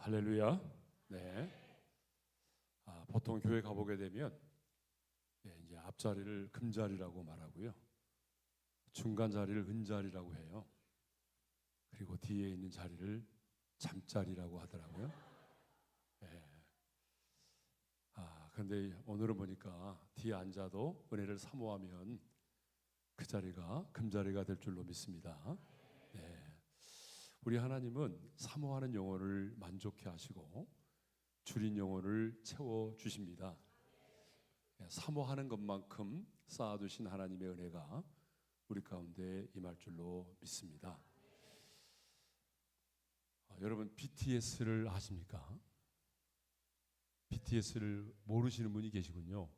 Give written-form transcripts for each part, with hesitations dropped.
할렐루야. 네. 보통 교회 가보게 되면 이제 앞자리를 금자리라고 말하고요, 중간 자리를 은자리라고 해요. 그리고 뒤에 있는 자리를 잠자리라고 하더라고요. 네. 그런데 오늘은 보니까 뒤에 앉아도 은혜를 사모하면 그 자리가 금자리가 될 줄로 믿습니다. 네. 우리 하나님은 사모하는 영혼을 만족해 하시고 줄인 영혼을 채워 주십니다. 사모하는 것만큼 쌓아두신 하나님의 은혜가 우리 가운데 임할 줄로 믿습니다. 여러분, BTS를 아십니까? BTS를 모르시는 분이 계시군요.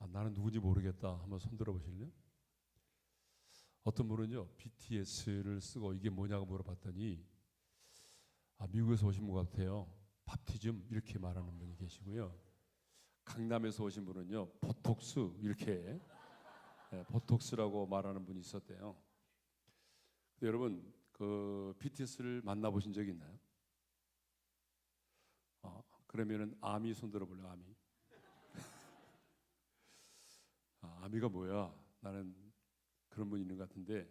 나는 누군지 모르겠다. 한번 손 들어 보실래요? 어떤 분은요, BTS를 쓰고 이게 뭐냐고 물어봤더니 미국에서 오신 분 같아요. 밥티즘 이렇게 말하는 분이 계시고요. 강남에서 오신 분은요, 보톡스 이렇게 보톡스라고 말하는 분이 있었대요. 여러분, 그 BTS를 만나보신 적 있나요? 그러면은 아미 손 들어볼래요? 아미. 아미가 뭐야? 나는 그런 분이 있는 것 같은데,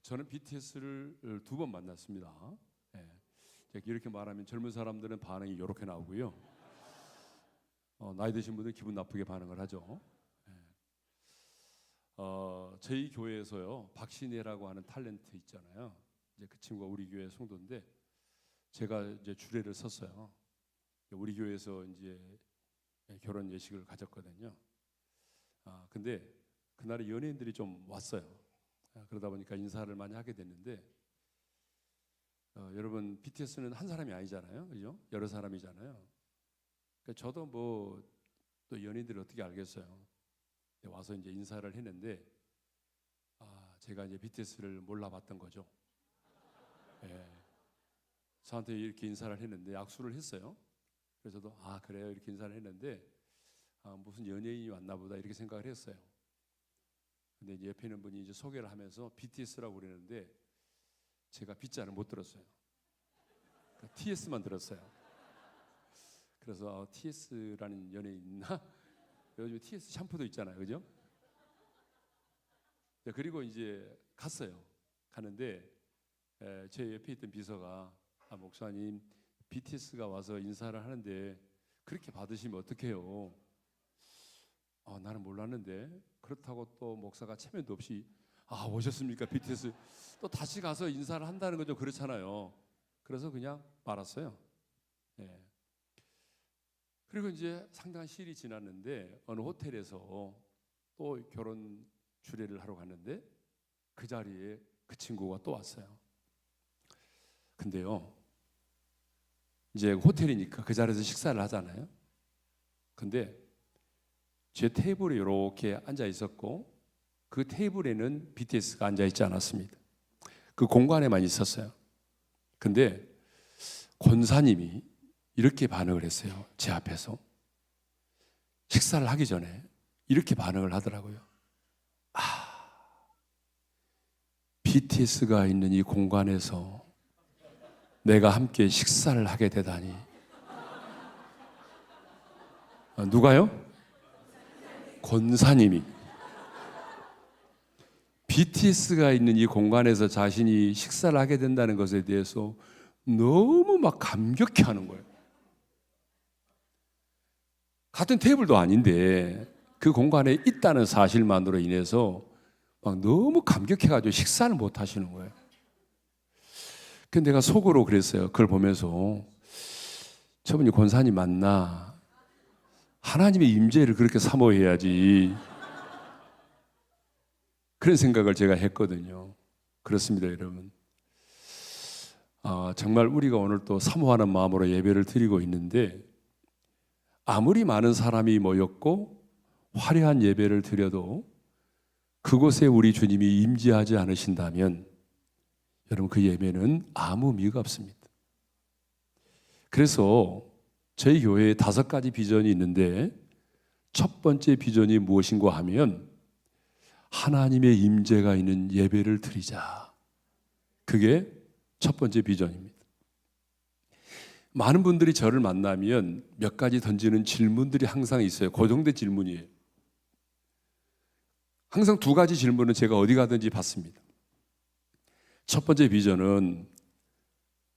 저는 BTS를 2번 만났습니다. 이렇게 말하면 젊은 사람들은 반응이 이렇게 나오고요, 나이 드신 분들은 기분 나쁘게 반응을 하죠. 저희 교회에서요, 박신혜라고 하는 탤런트 있잖아요. 이제 그 친구가 우리 교회 성도인데 제가 이제 주례를 섰어요. 우리 교회에서 이제 결혼 예식을 가졌거든요. 근데 그날에 연예인들이 좀 왔어요. 그러다 보니까 인사를 많이 하게 됐는데, 여러분, BTS는 한 사람이 아니잖아요, 그죠? 여러 사람이잖아요. 그러니까 저도 뭐 또 연예인들이 어떻게 알겠어요. 와서 이제 인사를 했는데, 제가 이제 BTS를 몰라봤던 거죠. 저한테 이렇게 인사를 했는데 악수를 했어요. 그래서 저도 그래요 이렇게 인사를 했는데, 무슨 연예인이 왔나 보다 이렇게 생각을 했어요. 근데 이제 옆에 있는 분이 이제 소개를 하면서 BTS라고 그러는데 제가 B자를 못 들었어요. 그러니까 TS만 들었어요. 그래서 TS라는 연예인 있나? 요즘 TS 샴푸도 있잖아요, 그죠? 그리고 이제 갔어요. 가는데 제 옆에 있던 비서가 목사님, BTS가 와서 인사를 하는데 그렇게 받으시면 어떡해요? 나는 몰랐는데. 그렇다고 또 목사가 체면도 없이 오셨습니까? BTS 또 다시 가서 인사를 한다는 건 좀 그렇잖아요. 그래서 그냥 말았어요. 그리고 이제 상당한 시일이 지났는데 어느 호텔에서 또 결혼 주례를 하러 갔는데 그 자리에 그 친구가 또 왔어요. 근데요, 이제 호텔이니까 그 자리에서 식사를 하잖아요. 근데 제 테이블에 이렇게 앉아 있었고 그 테이블에는 BTS가 앉아 있지 않았습니다. 그 공간에만 있었어요. 근데 권사님이 이렇게 반응을 했어요. 제 앞에서 식사를 하기 전에 이렇게 반응을 하더라고요. BTS가 있는 이 공간에서 내가 함께 식사를 하게 되다니. 누가요? 권사님이 BTS가 있는 이 공간에서 자신이 식사를 하게 된다는 것에 대해서 너무 막 감격해하는 거예요. 같은 테이블도 아닌데 그 공간에 있다는 사실만으로 인해서 막 너무 감격해가지고 식사를 못 하시는 거예요. 근데 내가 속으로 그랬어요. 그걸 보면서 저분이 권사님 맞나? 하나님의 임재를 그렇게 사모해야지. 그런 생각을 제가 했거든요. 그렇습니다, 여러분. 정말 우리가 오늘 또 사모하는 마음으로 예배를 드리고 있는데, 아무리 많은 사람이 모였고 화려한 예배를 드려도 그곳에 우리 주님이 임재하지 않으신다면 여러분, 그 예배는 아무 의미가 없습니다. 그래서 저희 교회에 5가지 비전이 있는데 첫 번째 비전이 무엇인가 하면 하나님의 임재가 있는 예배를 드리자. 그게 첫 번째 비전입니다. 많은 분들이 저를 만나면 몇 가지 던지는 질문들이 항상 있어요. 고정된 질문이에요. 항상 두 가지 질문은 제가 어디 가든지 받습니다. 첫 번째 비전은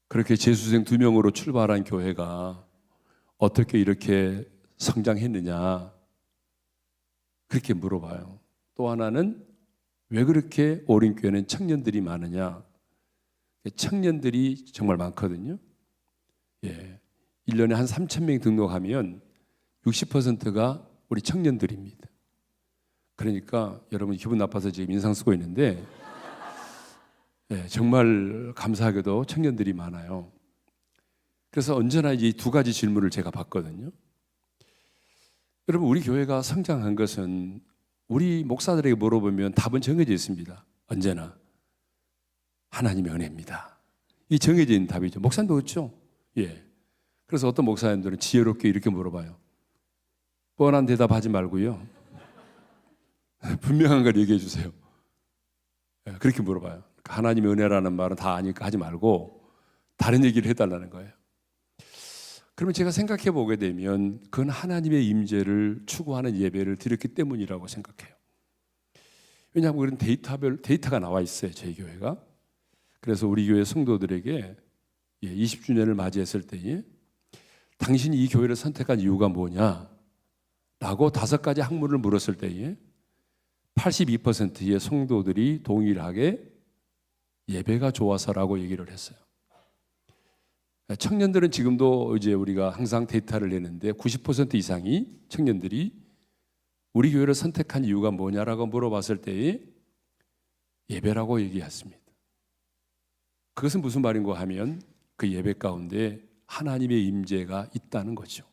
그렇게 재수생 2명으로 출발한 교회가 어떻게 이렇게 성장했느냐, 그렇게 물어봐요. 또 하나는 왜 그렇게 오림교회는 청년들이 많으냐. 청년들이 정말 많거든요. 1년에 한 3,000명 등록하면 60%가 우리 청년들입니다. 그러니까 여러분 기분 나빠서 지금 인상 쓰고 있는데 정말 감사하게도 청년들이 많아요. 그래서 언제나 이 두 가지 질문을 제가 받거든요. 여러분, 우리 교회가 성장한 것은 우리 목사들에게 물어보면 답은 정해져 있습니다. 언제나 하나님의 은혜입니다. 이 정해져 있는 답이죠. 목사님도 그렇죠? 그래서 어떤 목사님들은 지혜롭게 이렇게 물어봐요. 뻔한 대답하지 말고요. 분명한 걸 얘기해 주세요. 그렇게 물어봐요. 하나님의 은혜라는 말은 다 아니까 하지 말고 다른 얘기를 해달라는 거예요. 그러면 제가 생각해 보게 되면 그건 하나님의 임재를 추구하는 예배를 드렸기 때문이라고 생각해요. 왜냐하면 그런 데이터가 나와 있어요. 저희 교회가. 그래서 우리 교회 성도들에게 20주년을 맞이했을 때에 당신이 이 교회를 선택한 이유가 뭐냐? 라고 5가지 학문을 물었을 때에 82%의 성도들이 동일하게 예배가 좋아서라고 얘기를 했어요. 청년들은 지금도 이제 우리가 항상 데이터를 내는데 90% 이상이 청년들이 우리 교회를 선택한 이유가 뭐냐라고 물어봤을 때에 예배라고 얘기했습니다. 그것은 무슨 말인가 하면 그 예배 가운데 하나님의 임재가 있다는 거죠.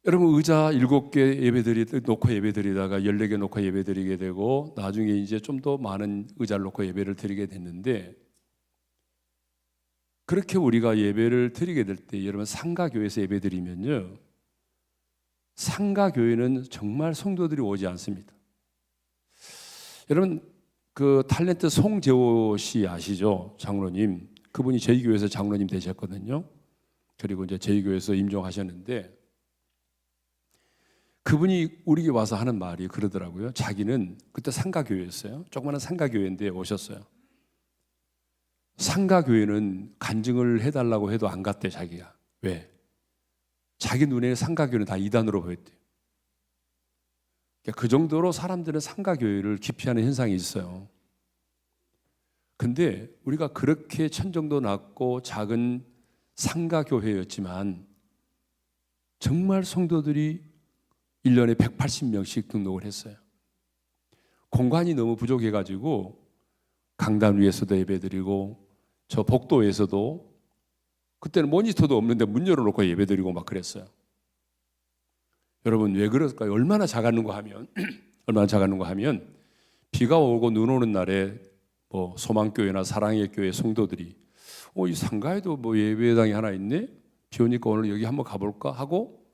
여러분, 의자 7개 놓고 예배드리다가 14개 놓고 예배드리게 되고 나중에 이제 좀 더 많은 의자를 놓고 예배를 드리게 됐는데, 그렇게 우리가 예배를 드리게 될 때 여러분 상가교회에서 예배드리면요, 상가교회는 정말 성도들이 오지 않습니다. 여러분, 그 탤런트 송재호 씨 아시죠? 장로님. 그분이 저희 교회에서 장로님 되셨거든요. 그리고 이제 저희 교회에서 임종하셨는데 그분이 우리 교회 와서 하는 말이 그러더라고요. 자기는 그때 상가교회였어요. 조그마한 상가교회인데 오셨어요. 상가교회는 간증을 해달라고 해도 안 갔대, 자기가. 왜? 자기 눈에 상가교회는 다 이단으로 보였대요. 그 정도로 사람들은 상가교회를 기피하는 현상이 있어요. 근데 우리가 그렇게 천정도 낮고 작은 상가교회였지만 정말 성도들이 1년에 180명씩 등록을 했어요. 공간이 너무 부족해가지고 강단 위에서도 예배드리고 저 복도에서도 그때는 모니터도 없는데 문 열어놓고 예배드리고 막 그랬어요. 여러분 왜 그럴까요? 얼마나 작았는가 하면 비가 오고 눈 오는 날에 뭐 소망교회나 사랑의 교회 성도들이 이 상가에도 뭐 예배당이 하나 있네? 비 오니까 오늘 여기 한번 가볼까? 하고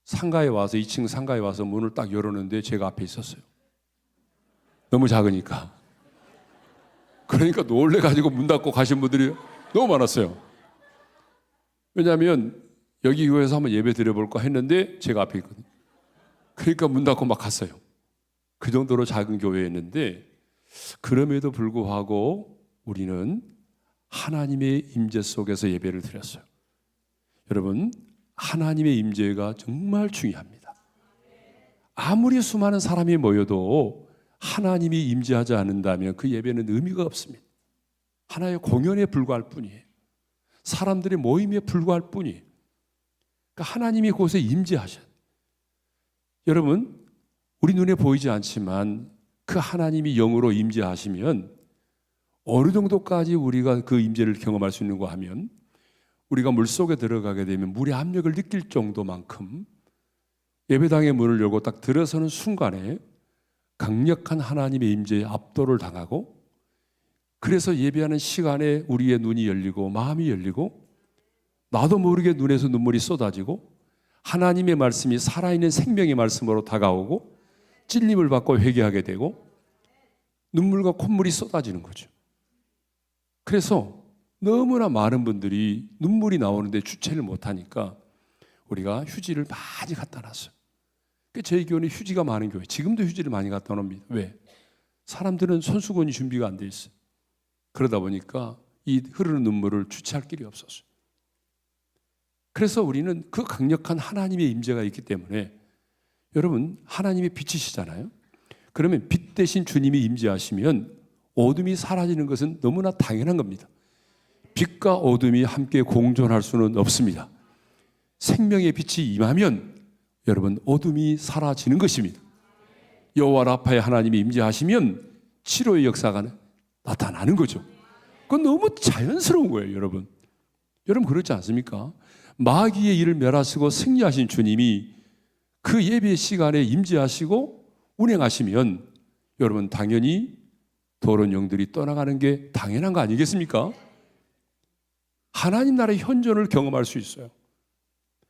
상가에 와서 2층 상가에 와서 문을 딱 열었는데 제가 앞에 있었어요. 너무 작으니까. 그러니까 놀래가지고 문 닫고 가신 분들이 너무 많았어요. 왜냐하면 여기 교회에서 한번 예배 드려볼까 했는데 제가 앞에 있거든요. 그러니까 문 닫고 막 갔어요. 그 정도로 작은 교회였는데 그럼에도 불구하고 우리는 하나님의 임재 속에서 예배를 드렸어요. 여러분, 하나님의 임재가 정말 중요합니다. 아무리 수많은 사람이 모여도 하나님이 임재하지 않는다면 그 예배는 의미가 없습니다. 하나의 공연에 불과할 뿐이에요. 사람들의 모임에 불과할 뿐이에요. 그러니까 하나님이 그곳에 임재하셔요. 여러분, 우리 눈에 보이지 않지만 그 하나님이 영으로 임재하시면 어느 정도까지 우리가 그 임재를 경험할 수 있는가 하면 우리가 물속에 들어가게 되면 물의 압력을 느낄 정도만큼 예배당의 문을 열고 딱 들어서는 순간에 강력한 하나님의 임재에 압도를 당하고, 그래서 예배하는 시간에 우리의 눈이 열리고 마음이 열리고 나도 모르게 눈에서 눈물이 쏟아지고 하나님의 말씀이 살아있는 생명의 말씀으로 다가오고 찔림을 받고 회개하게 되고 눈물과 콧물이 쏟아지는 거죠. 그래서 너무나 많은 분들이 눈물이 나오는데 주체를 못하니까 우리가 휴지를 많이 갖다 놨어요. 저희 교회는 휴지가 많은 교회, 지금도 휴지를 많이 갖다 놓습니다. 왜? 사람들은 손수건이 준비가 안 돼 있어요. 그러다 보니까 이 흐르는 눈물을 주체할 길이 없었어요. 그래서 우리는 그 강력한 하나님의 임재가 있기 때문에, 여러분 하나님의 빛이시잖아요. 그러면 빛 대신 주님이 임재하시면 어둠이 사라지는 것은 너무나 당연한 겁니다. 빛과 어둠이 함께 공존할 수는 없습니다. 생명의 빛이 임하면 여러분 어둠이 사라지는 것입니다. 여호와 라파의 하나님이 임재하시면 치료의 역사가 나타나는 거죠. 그건 너무 자연스러운 거예요, 여러분. 여러분 그렇지 않습니까? 마귀의 일을 멸하시고 승리하신 주님이 그 예배 시간에 임재하시고 운행하시면 여러분 당연히 더러운 영들이 떠나가는 게 당연한 거 아니겠습니까? 하나님 나라의 현존을 경험할 수 있어요.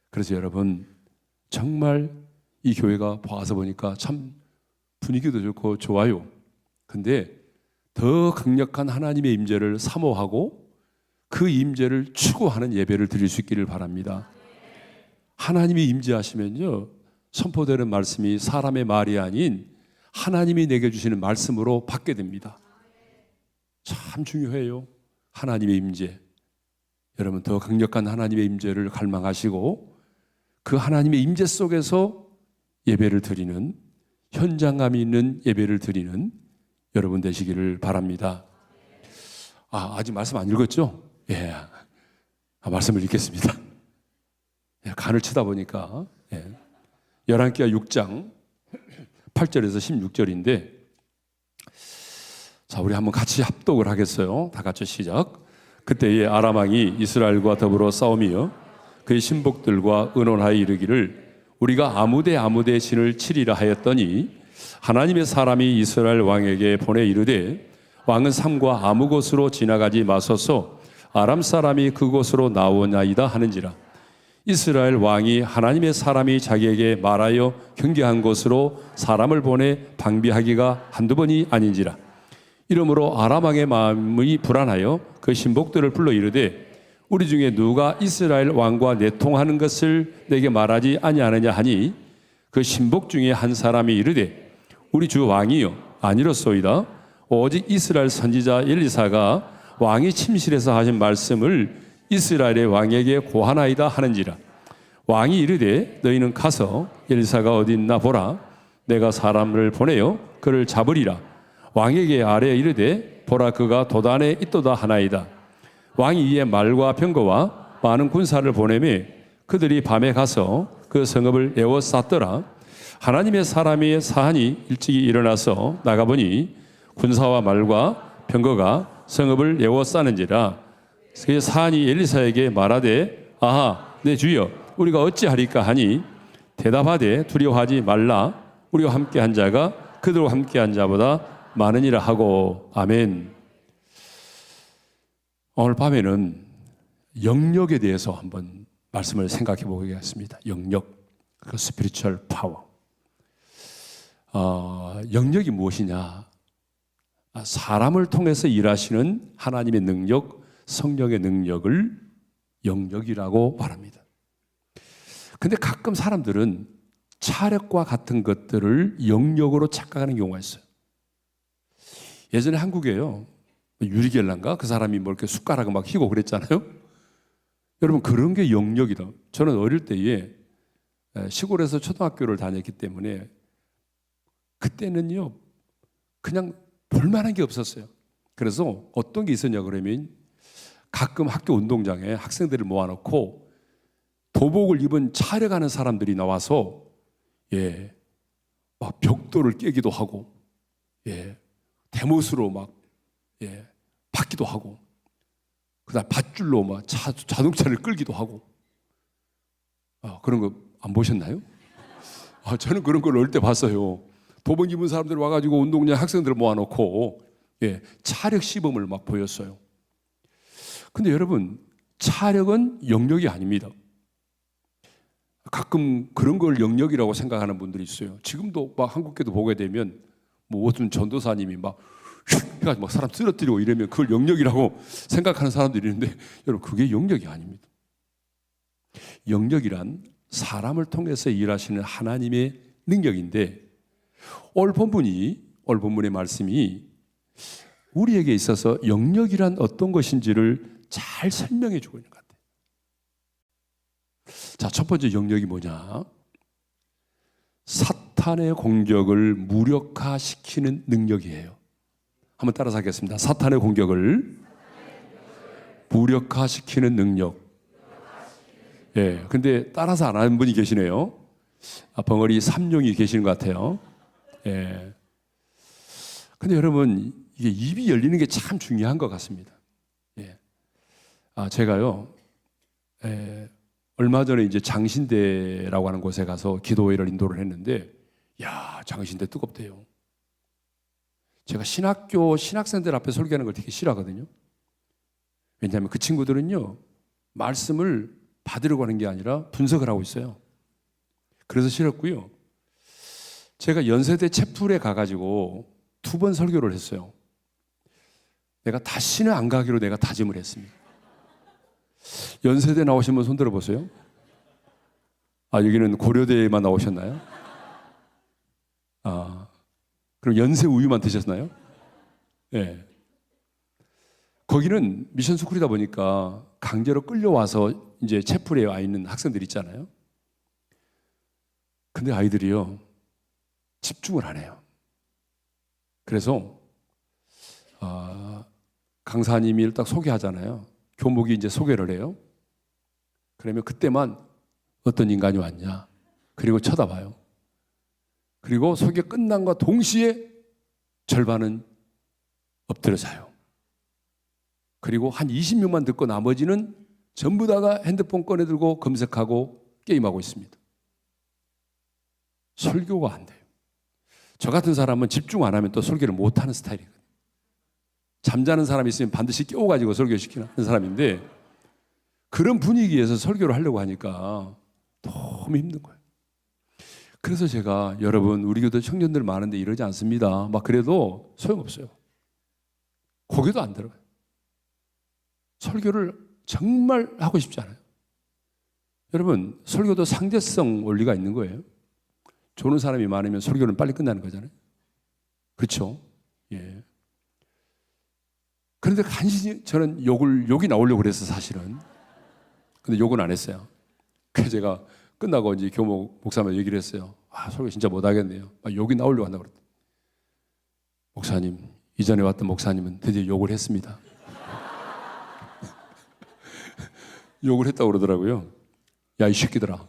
그래서 여러분 정말 이 교회가 와서 보니까 참 분위기도 좋고 좋아요. 근데 더 강력한 하나님의 임재를 사모하고 그 임재를 추구하는 예배를 드릴 수 있기를 바랍니다. 하나님이 임재하시면요, 선포되는 말씀이 사람의 말이 아닌 하나님이 내게 주시는 말씀으로 받게 됩니다. 참 중요해요. 하나님의 임재. 여러분 더 강력한 하나님의 임재를 갈망하시고 그 하나님의 임재 속에서 예배를 드리는, 현장감이 있는 예배를 드리는 여러분 되시기를 바랍니다. 아직 말씀 안 읽었죠? 예. 말씀을 읽겠습니다. 간을 치다 보니까 열왕기하 6장 8절에서 16절인데, 자 우리 한번 같이 합독을 하겠어요. 다 같이 시작. 그때에 아람 왕이 이스라엘과 더불어 싸우며 그의 신복들과 의논하여 이르기를 우리가 아무데 신을 치리라 하였더니 하나님의 사람이 이스라엘 왕에게 보내 이르되 왕은 삼과 아무 곳으로 지나가지 마소서 아람 사람이 그곳으로 나오나이다 하는지라. 이스라엘 왕이 하나님의 사람이 자기에게 말하여 경계한 곳으로 사람을 보내 방비하기가 한두 번이 아닌지라. 이러므로 아람 왕의 마음이 불안하여 그 신복들을 불러 이르되 우리 중에 누가 이스라엘 왕과 내통하는 것을 내게 말하지 아니하느냐 하니 그 신복 중에 한 사람이 이르되 우리 주 왕이요 아니로소이다. 오직 이스라엘 선지자 엘리사가 왕이 침실에서 하신 말씀을 이스라엘의 왕에게 고하나이다 하는지라. 왕이 이르되 너희는 가서 엘리사가 어디 있나 보라. 내가 사람을 보내어 그를 잡으리라. 왕에게 아뢰어 이르되 보라 그가 도단에 있도다 하나이다. 왕이 이에 말과 병거와 많은 군사를 보내매 그들이 밤에 가서 그 성읍을 에워쌌더라. 하나님의 사람의 사한이 일찍이 일어나서 나가보니 군사와 말과 병거가 성읍을 에워싸는지라. 그 사한이 엘리사에게 말하되 아하 내 주여 우리가 어찌하리까 하니 대답하되 두려워하지 말라. 우리와 함께한 자가 그들과 함께한 자보다 많으니라 하고. 아멘. 오늘 밤에는 영역에 대해서 한번 말씀을 생각해 보겠습니다. 영역, 그 스피리추얼 파워. 영역이 무엇이냐? 사람을 통해서 일하시는 하나님의 능력, 성령의 능력을 영역이라고 말합니다. 근데 가끔 사람들은 차력과 같은 것들을 영역으로 착각하는 경우가 있어요. 예전에 한국에요, 유리겔란가 그 사람이 뭐 이렇게 숟가락을 막 휘고 그랬잖아요. 여러분 그런 게 영역이다. 저는 어릴 때에 시골에서 초등학교를 다녔기 때문에 그때는요 그냥 볼만한 게 없었어요. 그래서 어떤 게 있었냐 그러면 가끔 학교 운동장에 학생들을 모아놓고 도복을 입은 차려가는 사람들이 나와서 막 벽돌을 깨기도 하고 대못으로 막 받기도 하고 그다음 밧줄로 막 자동차를 끌기도 하고 그런 거 안 보셨나요? 저는 그런 걸 어릴 때 봤어요. 도복 입은 사람들 와가지고 운동장 학생들을 모아놓고 차력 시범을 막 보였어요. 근데 여러분 차력은 영역이 아닙니다. 가끔 그런 걸 영역이라고 생각하는 분들이 있어요. 지금도 막 한국교도 보게 되면 뭐 어떤 전도사님이 막 해가지고 막 사람 쓰러뜨리고 이러면 그걸 영역이라고 생각하는 사람들이 있는데 여러분 그게 영역이 아닙니다. 영역이란 사람을 통해서 일하시는 하나님의 능력인데 오늘 본문의 말씀이 우리에게 있어서 영역이란 어떤 것인지를 잘 설명해 주고 있는 것 같아요. 자, 첫 번째 영역이 뭐냐? 사탄의 공격을 무력화시키는 능력이에요. 한번 따라서 하겠습니다. 사탄의 공격을 무력화시키는 능력. 예, 근데 따라서 안 하는 분이 계시네요. 벙어리 삼룡이 계시는 것 같아요. 예. 근데 여러분, 이게 입이 열리는 게 참 중요한 것 같습니다. 예. 제가요, 얼마 전에 이제 장신대라고 하는 곳에 가서 기도회를 인도를 했는데, 야, 장신대 뜨겁대요. 제가 신학생들 앞에 설교하는 걸 되게 싫어하거든요. 왜냐하면 그 친구들은요, 말씀을 받으려고 하는 게 아니라 분석을 하고 있어요. 그래서 싫었고요. 제가 연세대 채플에 가가지고 2번 설교를 했어요. 내가 다시는 안 가기로 내가 다짐을 했습니다. 연세대 나오신 분 손 들어보세요. 여기는 고려대에만 나오셨나요? 그럼 연세 우유만 드셨나요? 네. 거기는 미션 스쿨이다 보니까 강제로 끌려와서 이제 채플에 와 있는 학생들 있잖아요. 근데 아이들이요, 집중을 안 해요. 그래서 강사님이 딱 소개하잖아요. 교목이 이제 소개를 해요. 그러면 그때만 어떤 인간이 왔냐, 그리고 쳐다봐요. 그리고 소개 끝난과 동시에 절반은 엎드려 자요. 그리고 한 20명만 듣고 나머지는 전부 다가 핸드폰 꺼내 들고 검색하고 게임하고 있습니다. 설교가 안 돼요. 저 같은 사람은 집중 안 하면 또 설교를 못 하는 스타일이거든요. 잠자는 사람이 있으면 반드시 깨워가지고 설교시키는 사람인데, 그런 분위기에서 설교를 하려고 하니까 너무 힘든 거예요. 그래서 제가, 여러분, 우리 교도 청년들 많은데 이러지 않습니다. 막 그래도 소용없어요. 고개도 안 들어가요. 설교를 정말 하고 싶지 않아요. 여러분, 설교도 상대성 원리가 있는 거예요. 좋은 사람이 많으면 설교는 빨리 끝나는 거잖아요. 그렇죠? 예. 그런데 간신히 저는 욕이 나오려고 그랬어, 사실은. 근데 욕은 안 했어요. 그래서 제가 끝나고 이제 교목 목사님한테 얘기를 했어요. 설교 진짜 못하겠네요. 욕이 나오려고 한다고 그랬더니, 목사님, 이전에 왔던 목사님은 드디어 욕을 했습니다. 욕을 했다고 그러더라고요. 야, 이 새끼들아.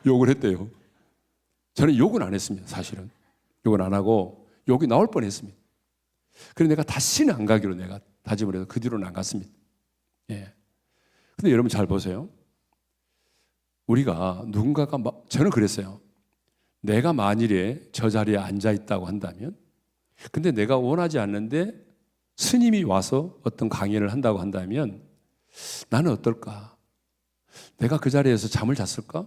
욕을 했대요. 저는 욕은 안 했습니다, 사실은. 욕은 안 하고 욕이 나올 뻔했습니다. 그래서 내가 다시는 안 가기로 내가 다짐을 해서 그 뒤로는 안 갔습니다. 예. 근데 여러분 잘 보세요. 우리가 누군가가, 저는 그랬어요. 내가 만일에 저 자리에 앉아 있다고 한다면, 근데 내가 원하지 않는데 스님이 와서 어떤 강연을 한다고 한다면 나는 어떨까? 내가 그 자리에서 잠을 잤을까?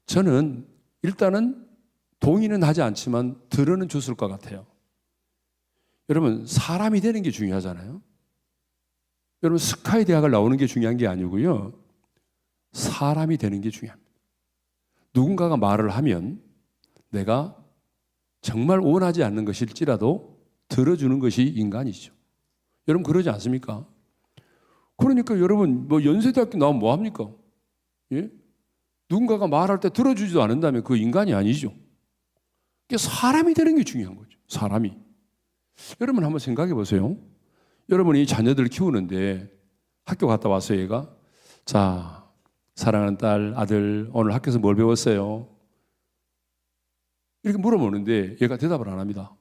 저는 일단은 동의는 하지 않지만 들어는 줬을 것 같아요. 여러분, 사람이 되는 게 중요하잖아요. 여러분, 스카이 대학을 나오는 게 중요한 게 아니고요, 사람이 되는 게 중요합니다. 누군가가 말을 하면 내가 정말 원하지 않는 것일지라도 들어주는 것이 인간이죠. 여러분, 그러지 않습니까? 그러니까 여러분, 연세대학교 나오면 뭐 합니까? 예? 누군가가 말할 때 들어주지도 않는다면 그 인간이 아니죠. 사람이 되는 게 중요한 거죠. 사람이. 여러분 한번 생각해 보세요. 여러분이 자녀들을 키우는데 학교 갔다 와서 얘가, 자, 사랑하는 딸, 아들, 오늘 학교에서 뭘 배웠어요? 이렇게 물어보는데 얘가 대답을 안 합니다.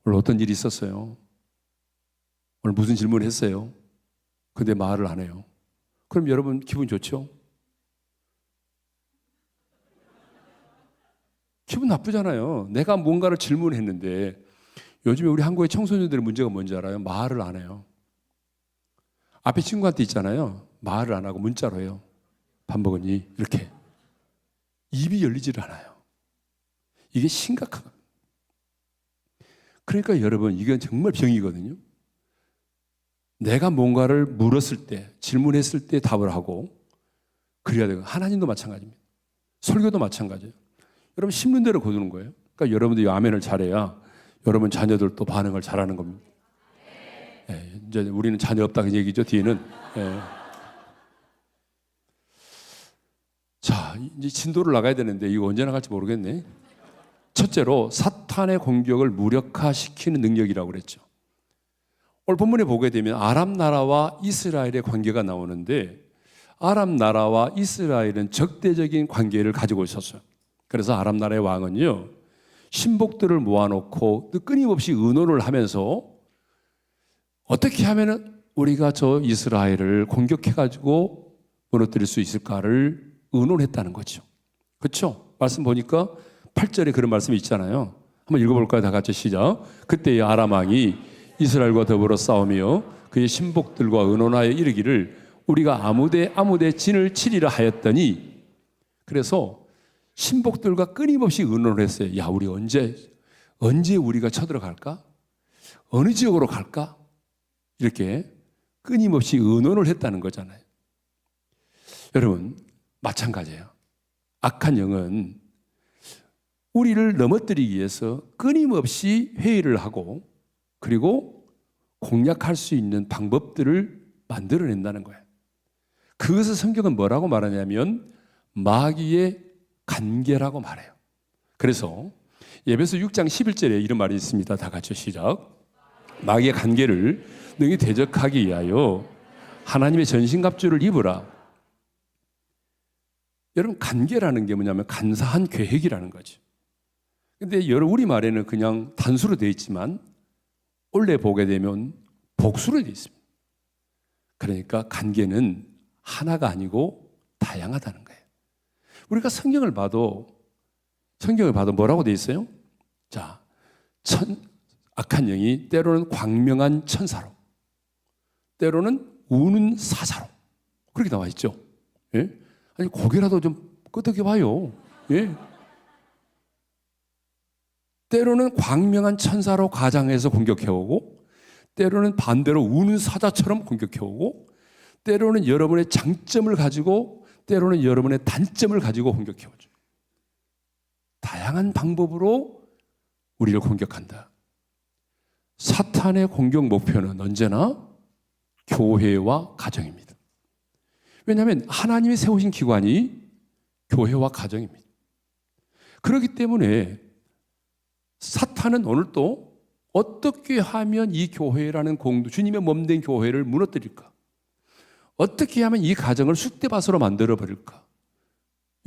오늘 어떤 일이 있었어요? 오늘 무슨 질문을 했어요? 근데 말을 안 해요. 그럼 여러분 기분 좋죠? 기분 나쁘잖아요. 내가 뭔가를 질문했는데. 요즘에 우리 한국의 청소년들의 문제가 뭔지 알아요? 말을 안 해요. 앞에 친구한테 있잖아요. 말을 안 하고 문자로 해요. 밥 먹었니? 이렇게. 입이 열리지를 않아요. 이게 심각한 겁니다. 그러니까 여러분, 이건 정말 병이거든요. 내가 뭔가를 물었을 때, 질문했을 때 답을 하고 그래야 되고, 하나님도 마찬가지입니다. 설교도 마찬가지예요. 여러분 심는 대로 거두는 거예요. 그러니까 여러분들이 아멘을 잘해야 여러분 자녀들도 반응을 잘하는 겁니다. 예, 이제 우리는 자녀 없다는 얘기죠. 뒤에는. 예. 자, 이제 진도를 나가야 되는데 이거 언제 나갈지 모르겠네. 첫째로 사탄의 공격을 무력화시키는 능력이라고 그랬죠. 오늘 본문에 보게 되면 아람 나라와 이스라엘의 관계가 나오는데, 아람 나라와 이스라엘은 적대적인 관계를 가지고 있었어요. 그래서 아람 나라의 왕은요, 신복들을 모아놓고 끊임없이 의논을 하면서 어떻게 하면 우리가 저 이스라엘을 공격해가지고 무너뜨릴 수 있을까를 의논했다는 거죠. 그렇죠? 말씀 보니까 8절에 그런 말씀이 있잖아요. 한번 읽어볼까요? 다 같이 시작. 그때 아람 왕이 이스라엘과 더불어 싸우며 그의 신복들과 의논하여 이르기를 우리가 아무데 진을 치리라 하였더니, 그래서 신복들과 끊임없이 의논을 했어요. 야, 우리 언제 우리가 쳐들어갈까? 어느 지역으로 갈까? 이렇게 끊임없이 의논을 했다는 거잖아요. 여러분, 마찬가지예요. 악한 영은 우리를 넘어뜨리기 위해서 끊임없이 회의를 하고, 그리고 공략할 수 있는 방법들을 만들어낸다는 거예요. 그것을 성경은 뭐라고 말하냐면 마귀의 관계라고 말해요. 그래서 에베소 6장 11절에 이런 말이 있습니다. 다 같이 시작. 마귀의 관계를 능히 대적하기 위하여 하나님의 전신갑주를 입으라. 여러분, 관계라는 게 뭐냐면 간사한 계획이라는 거죠. 근데 우리말에는 그냥 단수로 되어 있지만 원래 보게 되면 복수로 되어 있습니다. 그러니까 관계는 하나가 아니고 다양하다는 거예요. 우리가 성경을 봐도 뭐라고 되어 있어요? 자, 악한 영이 때로는 광명한 천사로, 때로는 우는 사자로, 그렇게 나와 있죠. 예? 아니, 고개라도 좀 끄덕여 봐요. 예? 때로는 광명한 천사로 가장해서 공격해오고, 때로는 반대로 우는 사자처럼 공격해오고, 때로는 여러분의 장점을 가지고, 때로는 여러분의 단점을 가지고 공격해오죠. 다양한 방법으로 우리를 공격한다. 사탄의 공격 목표는 언제나 교회와 가정입니다. 왜냐하면 하나님이 세우신 기관이 교회와 가정입니다. 그렇기 때문에 사탄은 오늘도 어떻게 하면 이 교회라는 주님의 몸된 교회를 무너뜨릴까? 어떻게 하면 이 가정을 쑥대밭으로 만들어버릴까?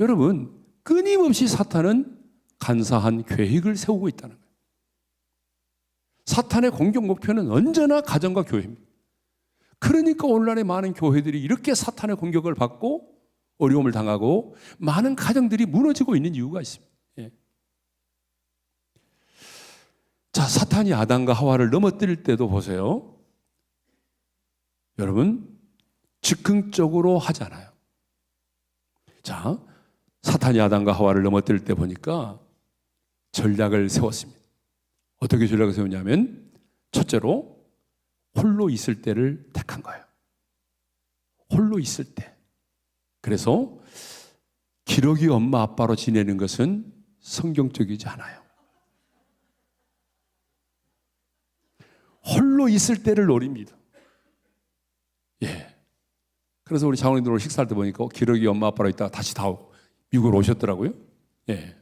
여러분, 끊임없이 사탄은 간사한 계획을 세우고 있다는 거예요. 사탄의 공격 목표는 언제나 가정과 교회입니다. 그러니까 오늘날의 많은 교회들이 이렇게 사탄의 공격을 받고 어려움을 당하고 많은 가정들이 무너지고 있는 이유가 있습니다. 예. 자, 사탄이 아담과 하와를 넘어뜨릴 때도 보세요. 여러분, 즉흥적으로 하잖아요. 자, 사탄이 아담과 하와를 넘어뜨릴 때 보니까 전략을 세웠습니다. 어떻게 전략을 세웠냐면 첫째로 홀로 있을 때를 택한 거예요. 홀로 있을 때. 그래서 기러기 엄마 아빠로 지내는 것은 성경적이지 않아요. 홀로 있을 때를 노립니다. 예. 그래서 우리 장로님들 오늘 식사할 때 보니까 기러기 엄마 아빠로 있다가 다시 다 미국으로 오셨더라고요. 예.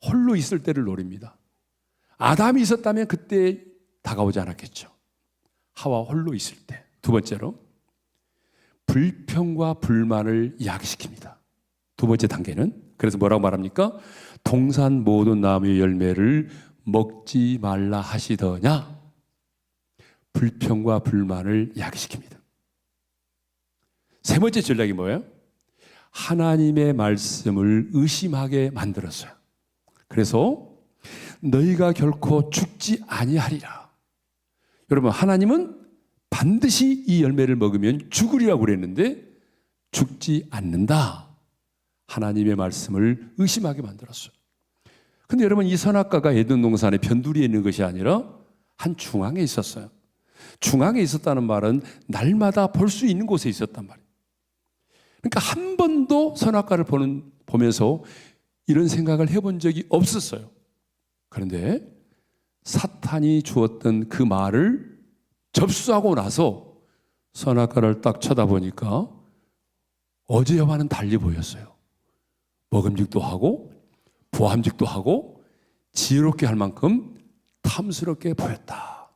홀로 있을 때를 노립니다. 아담이 있었다면 그때 다가오지 않았겠죠. 하와 홀로 있을 때. 두 번째로 불평과 불만을 야기시킵니다. 두 번째 단계는, 그래서 뭐라고 말합니까? 동산 모든 나무의 열매를 먹지 말라 하시더냐? 불평과 불만을 야기시킵니다. 세 번째 전략이 뭐예요? 하나님의 말씀을 의심하게 만들었어요. 그래서 너희가 결코 죽지 아니하리라. 여러분, 하나님은 반드시 이 열매를 먹으면 죽으리라고 그랬는데 죽지 않는다. 하나님의 말씀을 의심하게 만들었어요. 근데 여러분, 이 선악과가 에덴 동산의 변두리에 있는 것이 아니라 한 중앙에 있었어요. 중앙에 있었다는 말은 날마다 볼 수 있는 곳에 있었단 말이에요. 그러니까 한 번도 선악과를 보면서 이런 생각을 해본 적이 없었어요. 그런데 사탄이 주었던 그 말을 접수하고 나서 선악과를 딱 쳐다보니까 어제와는 달리 보였어요. 먹음직도 하고 보암직도 하고 지혜롭게 할 만큼 탐스럽게 보였다.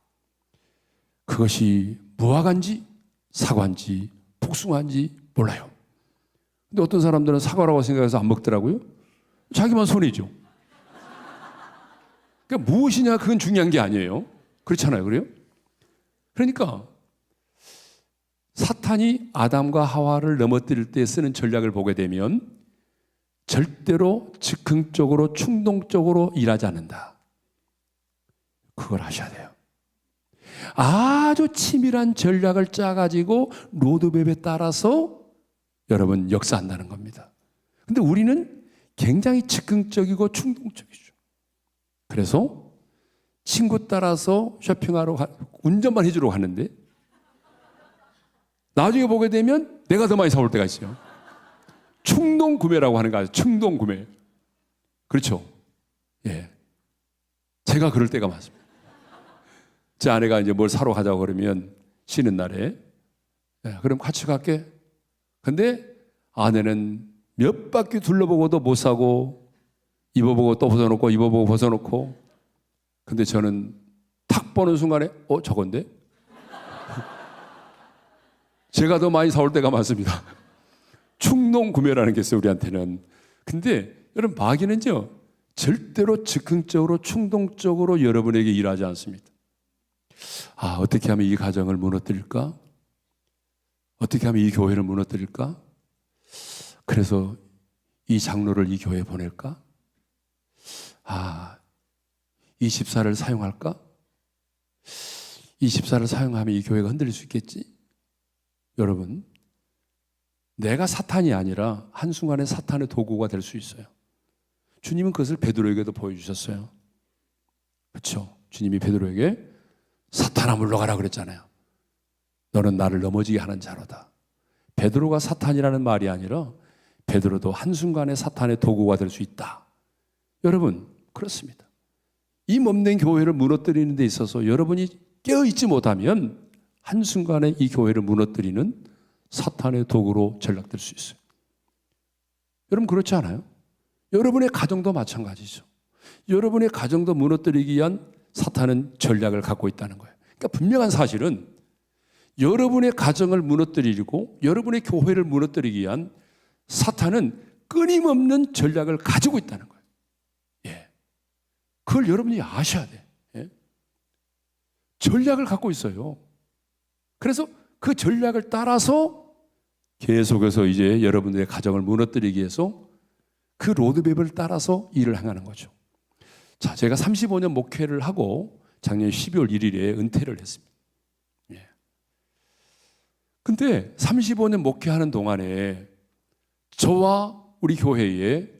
그것이 무화과인지 사과인지 복숭아인지 몰라요. 근데 어떤 사람들은 사과라고 생각해서 안 먹더라고요. 자기만 손해죠. 그러니까 무엇이냐, 그건 중요한 게 아니에요. 그렇잖아요. 그래요? 그러니까 사탄이 아담과 하와를 넘어뜨릴 때 쓰는 전략을 보게 되면 절대로 즉흥적으로 충동적으로 일하지 않는다. 그걸 아셔야 돼요. 아주 치밀한 전략을 짜가지고 로드맵에 따라서 여러분 역사한다는 겁니다. 근데 우리는 굉장히 즉흥적이고 충동적이죠. 그래서 친구 따라서 쇼핑하러 운전만 해주러 가는데 나중에 보게 되면 내가 더 많이 사올 때가 있어요. 충동 구매라고 하는 거예요. 충동 구매. 그렇죠? 예. 제가 그럴 때가 많습니다. 제 아내가 이제 뭘 사러 가자고 그러면 쉬는 날에 그럼 같이 갈게. 근데 아내는 몇 바퀴 둘러보고도 못 사고 입어보고 또 벗어놓고 입어보고 벗어놓고 근데 저는 탁 보는 순간에 저건데? 제가 더 많이 사올 때가 많습니다. 충동 구매라는 게 있어요, 우리한테는. 근데 여러분, 마귀는요 절대로 즉흥적으로 충동적으로 여러분에게 일하지 않습니다. 어떻게 하면 이 가정을 무너뜨릴까? 어떻게 하면 이 교회를 무너뜨릴까? 그래서 이 장로를 이 교회에 보낼까? 이 집사를 사용할까? 이 집사를 사용하면 이 교회가 흔들릴 수 있겠지? 여러분, 내가 사탄이 아니라 한순간에 사탄의 도구가 될 수 있어요. 주님은 그것을 베드로에게도 보여주셨어요. 그렇죠? 주님이 베드로에게 사탄아 물러가라 그랬잖아요. 너는 나를 넘어지게 하는 자로다. 베드로가 사탄이라는 말이 아니라 베드로도 한순간에 사탄의 도구가 될 수 있다. 여러분, 그렇습니다. 이 몸된 교회를 무너뜨리는 데 있어서 여러분이 깨어있지 못하면 한순간에 이 교회를 무너뜨리는 사탄의 도구로 전락될 수 있어요. 여러분, 그렇지 않아요? 여러분의 가정도 마찬가지죠. 여러분의 가정도 무너뜨리기 위한 사탄은 전략을 갖고 있다는 거예요. 그러니까 분명한 사실은 여러분의 가정을 무너뜨리고 여러분의 교회를 무너뜨리기 위한 사탄은 끊임없는 전략을 가지고 있다는 거예요. 예. 그걸 여러분이 아셔야 돼. 예. 전략을 갖고 있어요. 그래서 그 전략을 따라서 계속해서 이제 여러분들의 가정을 무너뜨리기 위해서 그 로드맵을 따라서 일을 행하는 거죠. 자, 제가 35년 목회를 하고 작년 12월 1일에 은퇴를 했습니다. 예. 근데 35년 목회하는 동안에 저와 우리 교회에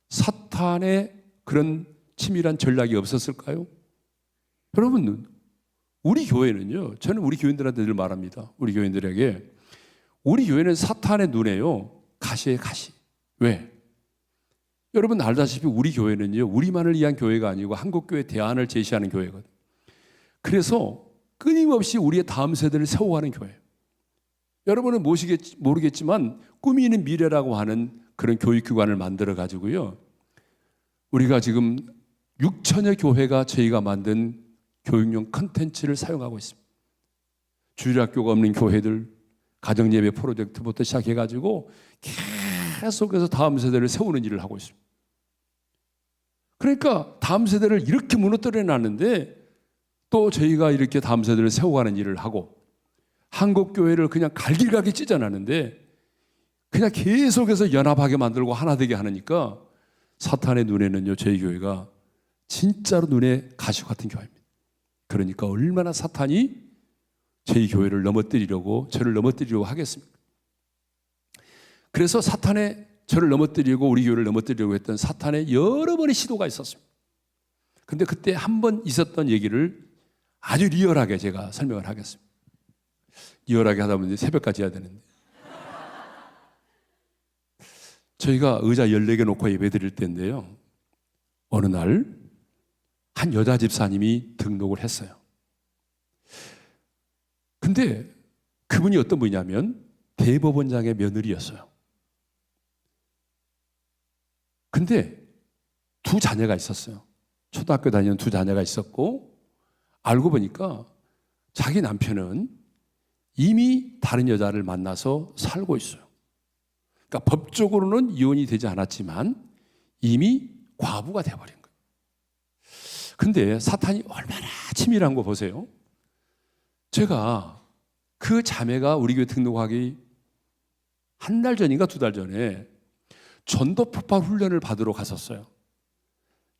사탄의 그런 치밀한 전략이 없었을까요? 여러분, 우리 교회는요, 저는 우리 교인들한테 늘 말합니다. 우리 교인들에게 우리 교회는 사탄의 눈에요 가시에 가시. 왜? 여러분 알다시피 우리 교회는요 우리만을 위한 교회가 아니고 한국교회 대안을 제시하는 교회거든요. 그래서 끊임없이 우리의 다음 세대를 세워가는 교회예요. 여러분은 모르겠지만 꿈이 있는 미래라고 하는 그런 교육기관을 만들어 가지고요, 우리가 지금 6천여 교회가 저희가 만든 교육용 컨텐츠를 사용하고 있습니다. 주일학교가 없는 교회들 가정예배 프로젝트부터 시작해가지고 계속해서 다음 세대를 세우는 일을 하고 있습니다. 그러니까 다음 세대를 이렇게 무너뜨려 놨는데 또 저희가 이렇게 다음 세대를 세워가는 일을 하고 한국교회를 그냥 갈길가게 찢어놨는데 그냥 계속해서 연합하게 만들고 하나 되게 하니까 사탄의 눈에는요 저희 교회가 진짜로 눈에 가시 같은 교회입니다. 그러니까 얼마나 사탄이 저희 교회를 넘어뜨리려고 저를 넘어뜨리려고 하겠습니까? 그래서 사탄의 저를 넘어뜨리고 우리 교회를 넘어뜨리려고 했던 사탄의 여러 번의 시도가 있었습니다. 근데 그때 한 번 있었던 얘기를 아주 리얼하게 제가 설명을 하겠습니다. 리얼하게 하다 보니 새벽까지 해야 되는데. 저희가 의자 14개 놓고 예배 드릴 때인데요. 어느 날 한 여자 집사님이 등록을 했어요. 근데 그분이 어떤 분이냐면 대법원장의 며느리였어요. 근데 두 자녀가 있었어요. 초등학교 다니는 두 자녀가 있었고, 알고 보니까 자기 남편은 이미 다른 여자를 만나서 살고 있어요. 그러니까 법적으로는 이혼이 되지 않았지만 이미 과부가 되어버린 거예요. 근데 사탄이 얼마나 치밀한 거 보세요. 제가 그 자매가 우리 교회 등록하기 한 달 전인가 두 달 전에 전도폭발 훈련을 받으러 갔었어요.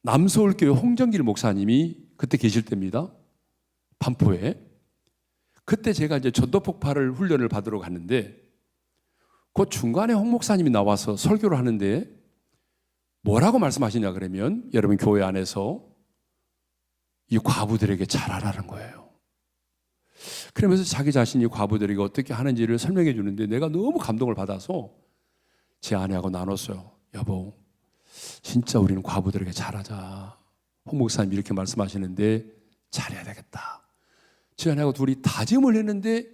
남서울교회 홍정길 목사님이 그때 계실 때입니다. 반포에. 그때 제가 이제 전도폭발을 훈련을 받으러 갔는데 그 중간에 홍 목사님이 나와서 설교를 하는데 뭐라고 말씀하시냐 그러면 여러분 교회 안에서 이 과부들에게 잘하라는 거예요. 그러면서 자기 자신이 과부들에게 어떻게 하는지를 설명해 주는데 내가 너무 감동을 받아서 제 아내하고 나눴어요. 여보, 진짜 우리는 과부들에게 잘하자. 홍 목사님이 이렇게 말씀하시는데 잘해야 되겠다. 제 아내하고 둘이 다짐을 했는데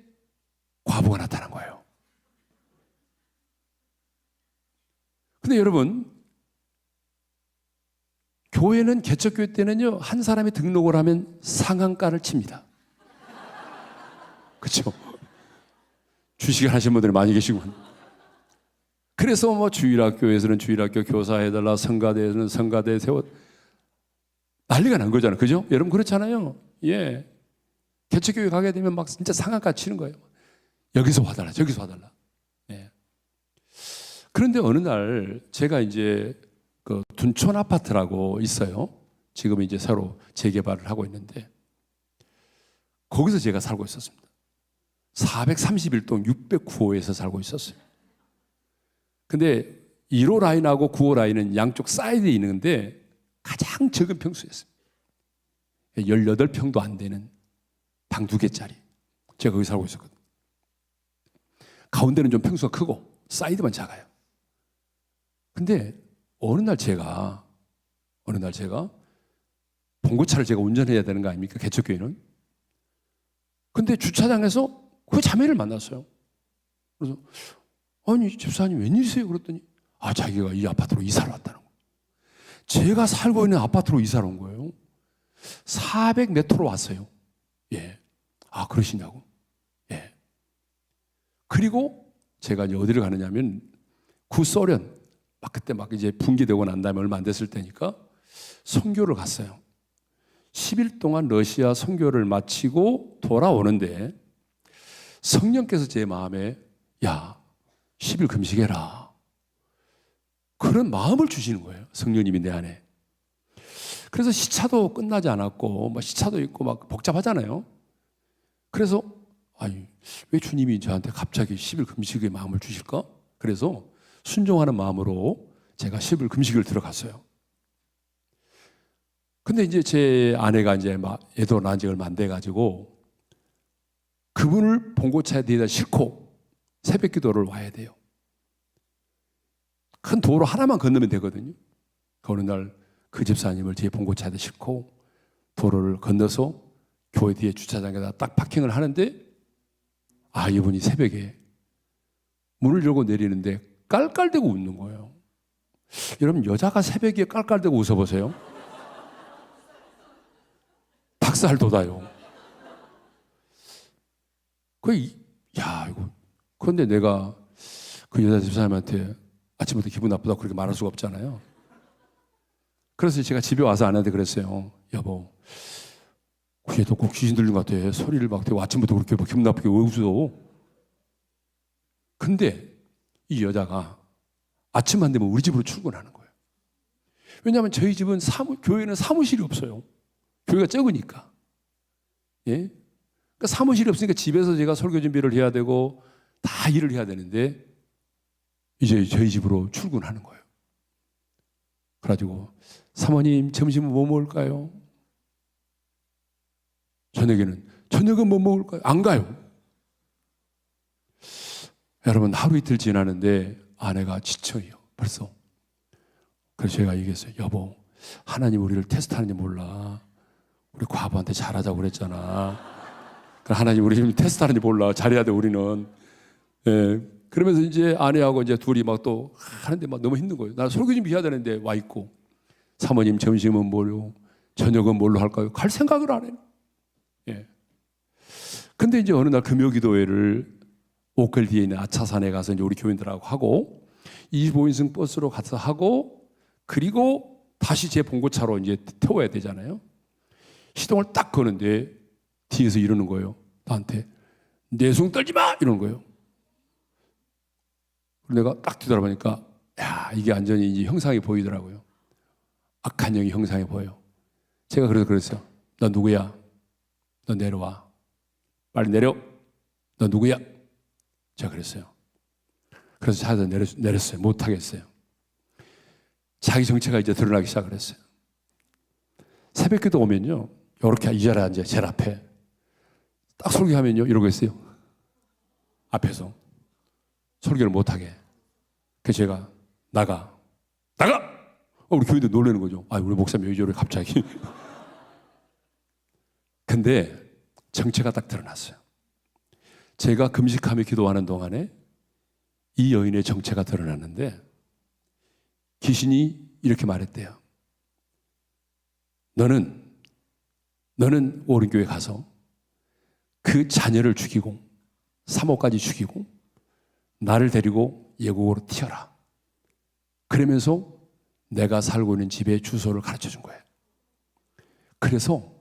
과부가 나타난 거예요. 근데 여러분, 교회는 개척교회 때는요, 한 사람이 등록을 하면 상한가를 칩니다. 그렇죠? 주식을 하신 분들이 많이 계시군. 그래서 뭐 주일학교에서는 주일학교 교사해달라, 성가대에서는 성가대 세워 난리가 난 거잖아요. 그죠? 여러분 그렇잖아요. 예. 개척교회 가게 되면 막 진짜 상한가 치는 거예요. 여기서 와달라, 저기서 와달라. 예. 그런데 어느 날 제가 이제 그 둔촌 아파트라고 있어요. 지금 이제 새로 재개발을 하고 있는데 거기서 제가 살고 있었습니다. 431동 609호에서 살고 있었어요. 근데 1호 라인하고 9호 라인은 양쪽 사이드에 있는데 가장 적은 평수였어요. 18평도 안 되는 방 2개짜리. 제가 거기 살고 있었거든요. 가운데는 좀 평수가 크고 사이드만 작아요. 근데 어느 날 제가 봉고차를 제가 운전해야 되는 거 아닙니까? 개척교회는. 근데 주차장에서 그 자매를 만났어요. 그래서 아니 집사님 웬일이세요? 그랬더니 자기가 이 아파트로 이사를 왔다는 거예요. 제가 살고 있는 아파트로 이사를 온 거예요. 400m로 왔어요. 예. 그러시냐고. 예. 그리고 제가 이제 어디를 가느냐면 구소련 그때 이제 붕괴되고 난 다음에 얼마 안 됐을 때니까 선교를 갔어요. 10일 동안 러시아 선교를 마치고 돌아오는데 성령께서 제 마음에 10일 금식해라. 그런 마음을 주시는 거예요. 성령님이 내 안에. 그래서 시차도 끝나지 않았고 시차도 있고 막 복잡하잖아요. 그래서 왜 주님이 저한테 갑자기 10일 금식의 마음을 주실까? 그래서 순종하는 마음으로 제가 10일 금식을 들어갔어요. 근데 이제 제 아내가 이제 애도 낳은 지 얼마 안 돼가지고 그분을 봉고차에 대다 싣고 새벽 기도를 와야 돼요. 큰 도로 하나만 건너면 되거든요. 어느 날 그 집사님을 제 봉고차에다 싣고 도로를 건너서 교회 뒤에 주차장에다 딱 파킹을 하는데 이분이 새벽에 문을 열고 내리는데 깔깔대고 웃는 거예요. 여러분 여자가 새벽에 깔깔대고 웃어보세요. 닭살 돋아요. 그런데 내가 그 여자 집사님한테 아침부터 기분 나쁘다고 그렇게 말할 수가 없잖아요. 그래서 제가 집에 와서 아내한테 그랬어요. 여보, 귀에도 꼭 귀신 들린 것 같아. 소리를 막 대고 아침부터 그렇게 기분 나쁘게 왜 웃어? 근데 이 여자가 아침만 되면 우리 집으로 출근하는 거예요. 왜냐하면 저희 집은 교회는 사무실이 없어요. 교회가 적으니까. 예? 그러니까 사무실이 없으니까 집에서 제가 설교 준비를 해야 되고 다 일을 해야 되는데 이제 저희 집으로 출근하는 거예요. 그래가지고 사모님 점심은 뭐 먹을까요? 저녁은 뭐 먹을까요? 안 가요. 여러분, 하루 이틀 지나는데 아내가 지쳐요. 벌써. 그래서 제가 얘기했어요. 여보, 하나님 우리를 테스트하는지 몰라. 우리 과부한테 잘하자고 그랬잖아. 하나님 우리 지금 테스트하는지 몰라. 잘해야 돼 우리는. 예. 그러면서 이제 아내하고 이제 둘이 막 또 하는데 막 너무 힘든 거예요. 나 설교 좀 해야 되는데 와 있고, 사모님 점심은 뭘로, 저녁은 뭘로 할까요? 갈 생각을 안 해요. 예. 근데 이제 어느 날 금요기도회를 오컬 뒤에 있는 아차산에 가서 이제 우리 교인들하고 하고 25인승 버스로 가서 하고, 그리고 다시 제 봉고차로 이제 태워야 되잖아요. 시동을 딱 거는데 뒤에서 이러는 거예요. 나한테 내숭 떨지 마! 이러는 거예요. 내가 딱 뒤돌아보니까 야, 이게 완전히 이제 형상이 보이더라고요. 악한 영이 형상이 보여요. 제가 그래서 그랬어요. 너 누구야? 너 내려와. 빨리 내려. 너 누구야? 제가 그랬어요. 그래서 차에서 내렸어요. 못하겠어요. 자기 정체가 이제 드러나기 시작을 했어요. 새벽기도 오면요, 이렇게 이 자리에 앉아요. 제일 앞에. 딱 설교하면요, 이러고 있어요. 앞에서. 설교를 못하게. 그래서 제가 나가! 우리 교인들 놀라는 거죠. 아, 우리 목사님 왜 저래 갑자기. 근데 정체가 딱 드러났어요. 제가 금식하며 기도하는 동안에 이 여인의 정체가 드러났는데 귀신이 이렇게 말했대요. 너는 오른교회 가서 그 자녀를 죽이고 사모까지 죽이고 나를 데리고 예국으로 튀어라. 그러면서 내가 살고 있는 집의 주소를 가르쳐 준 거예요. 그래서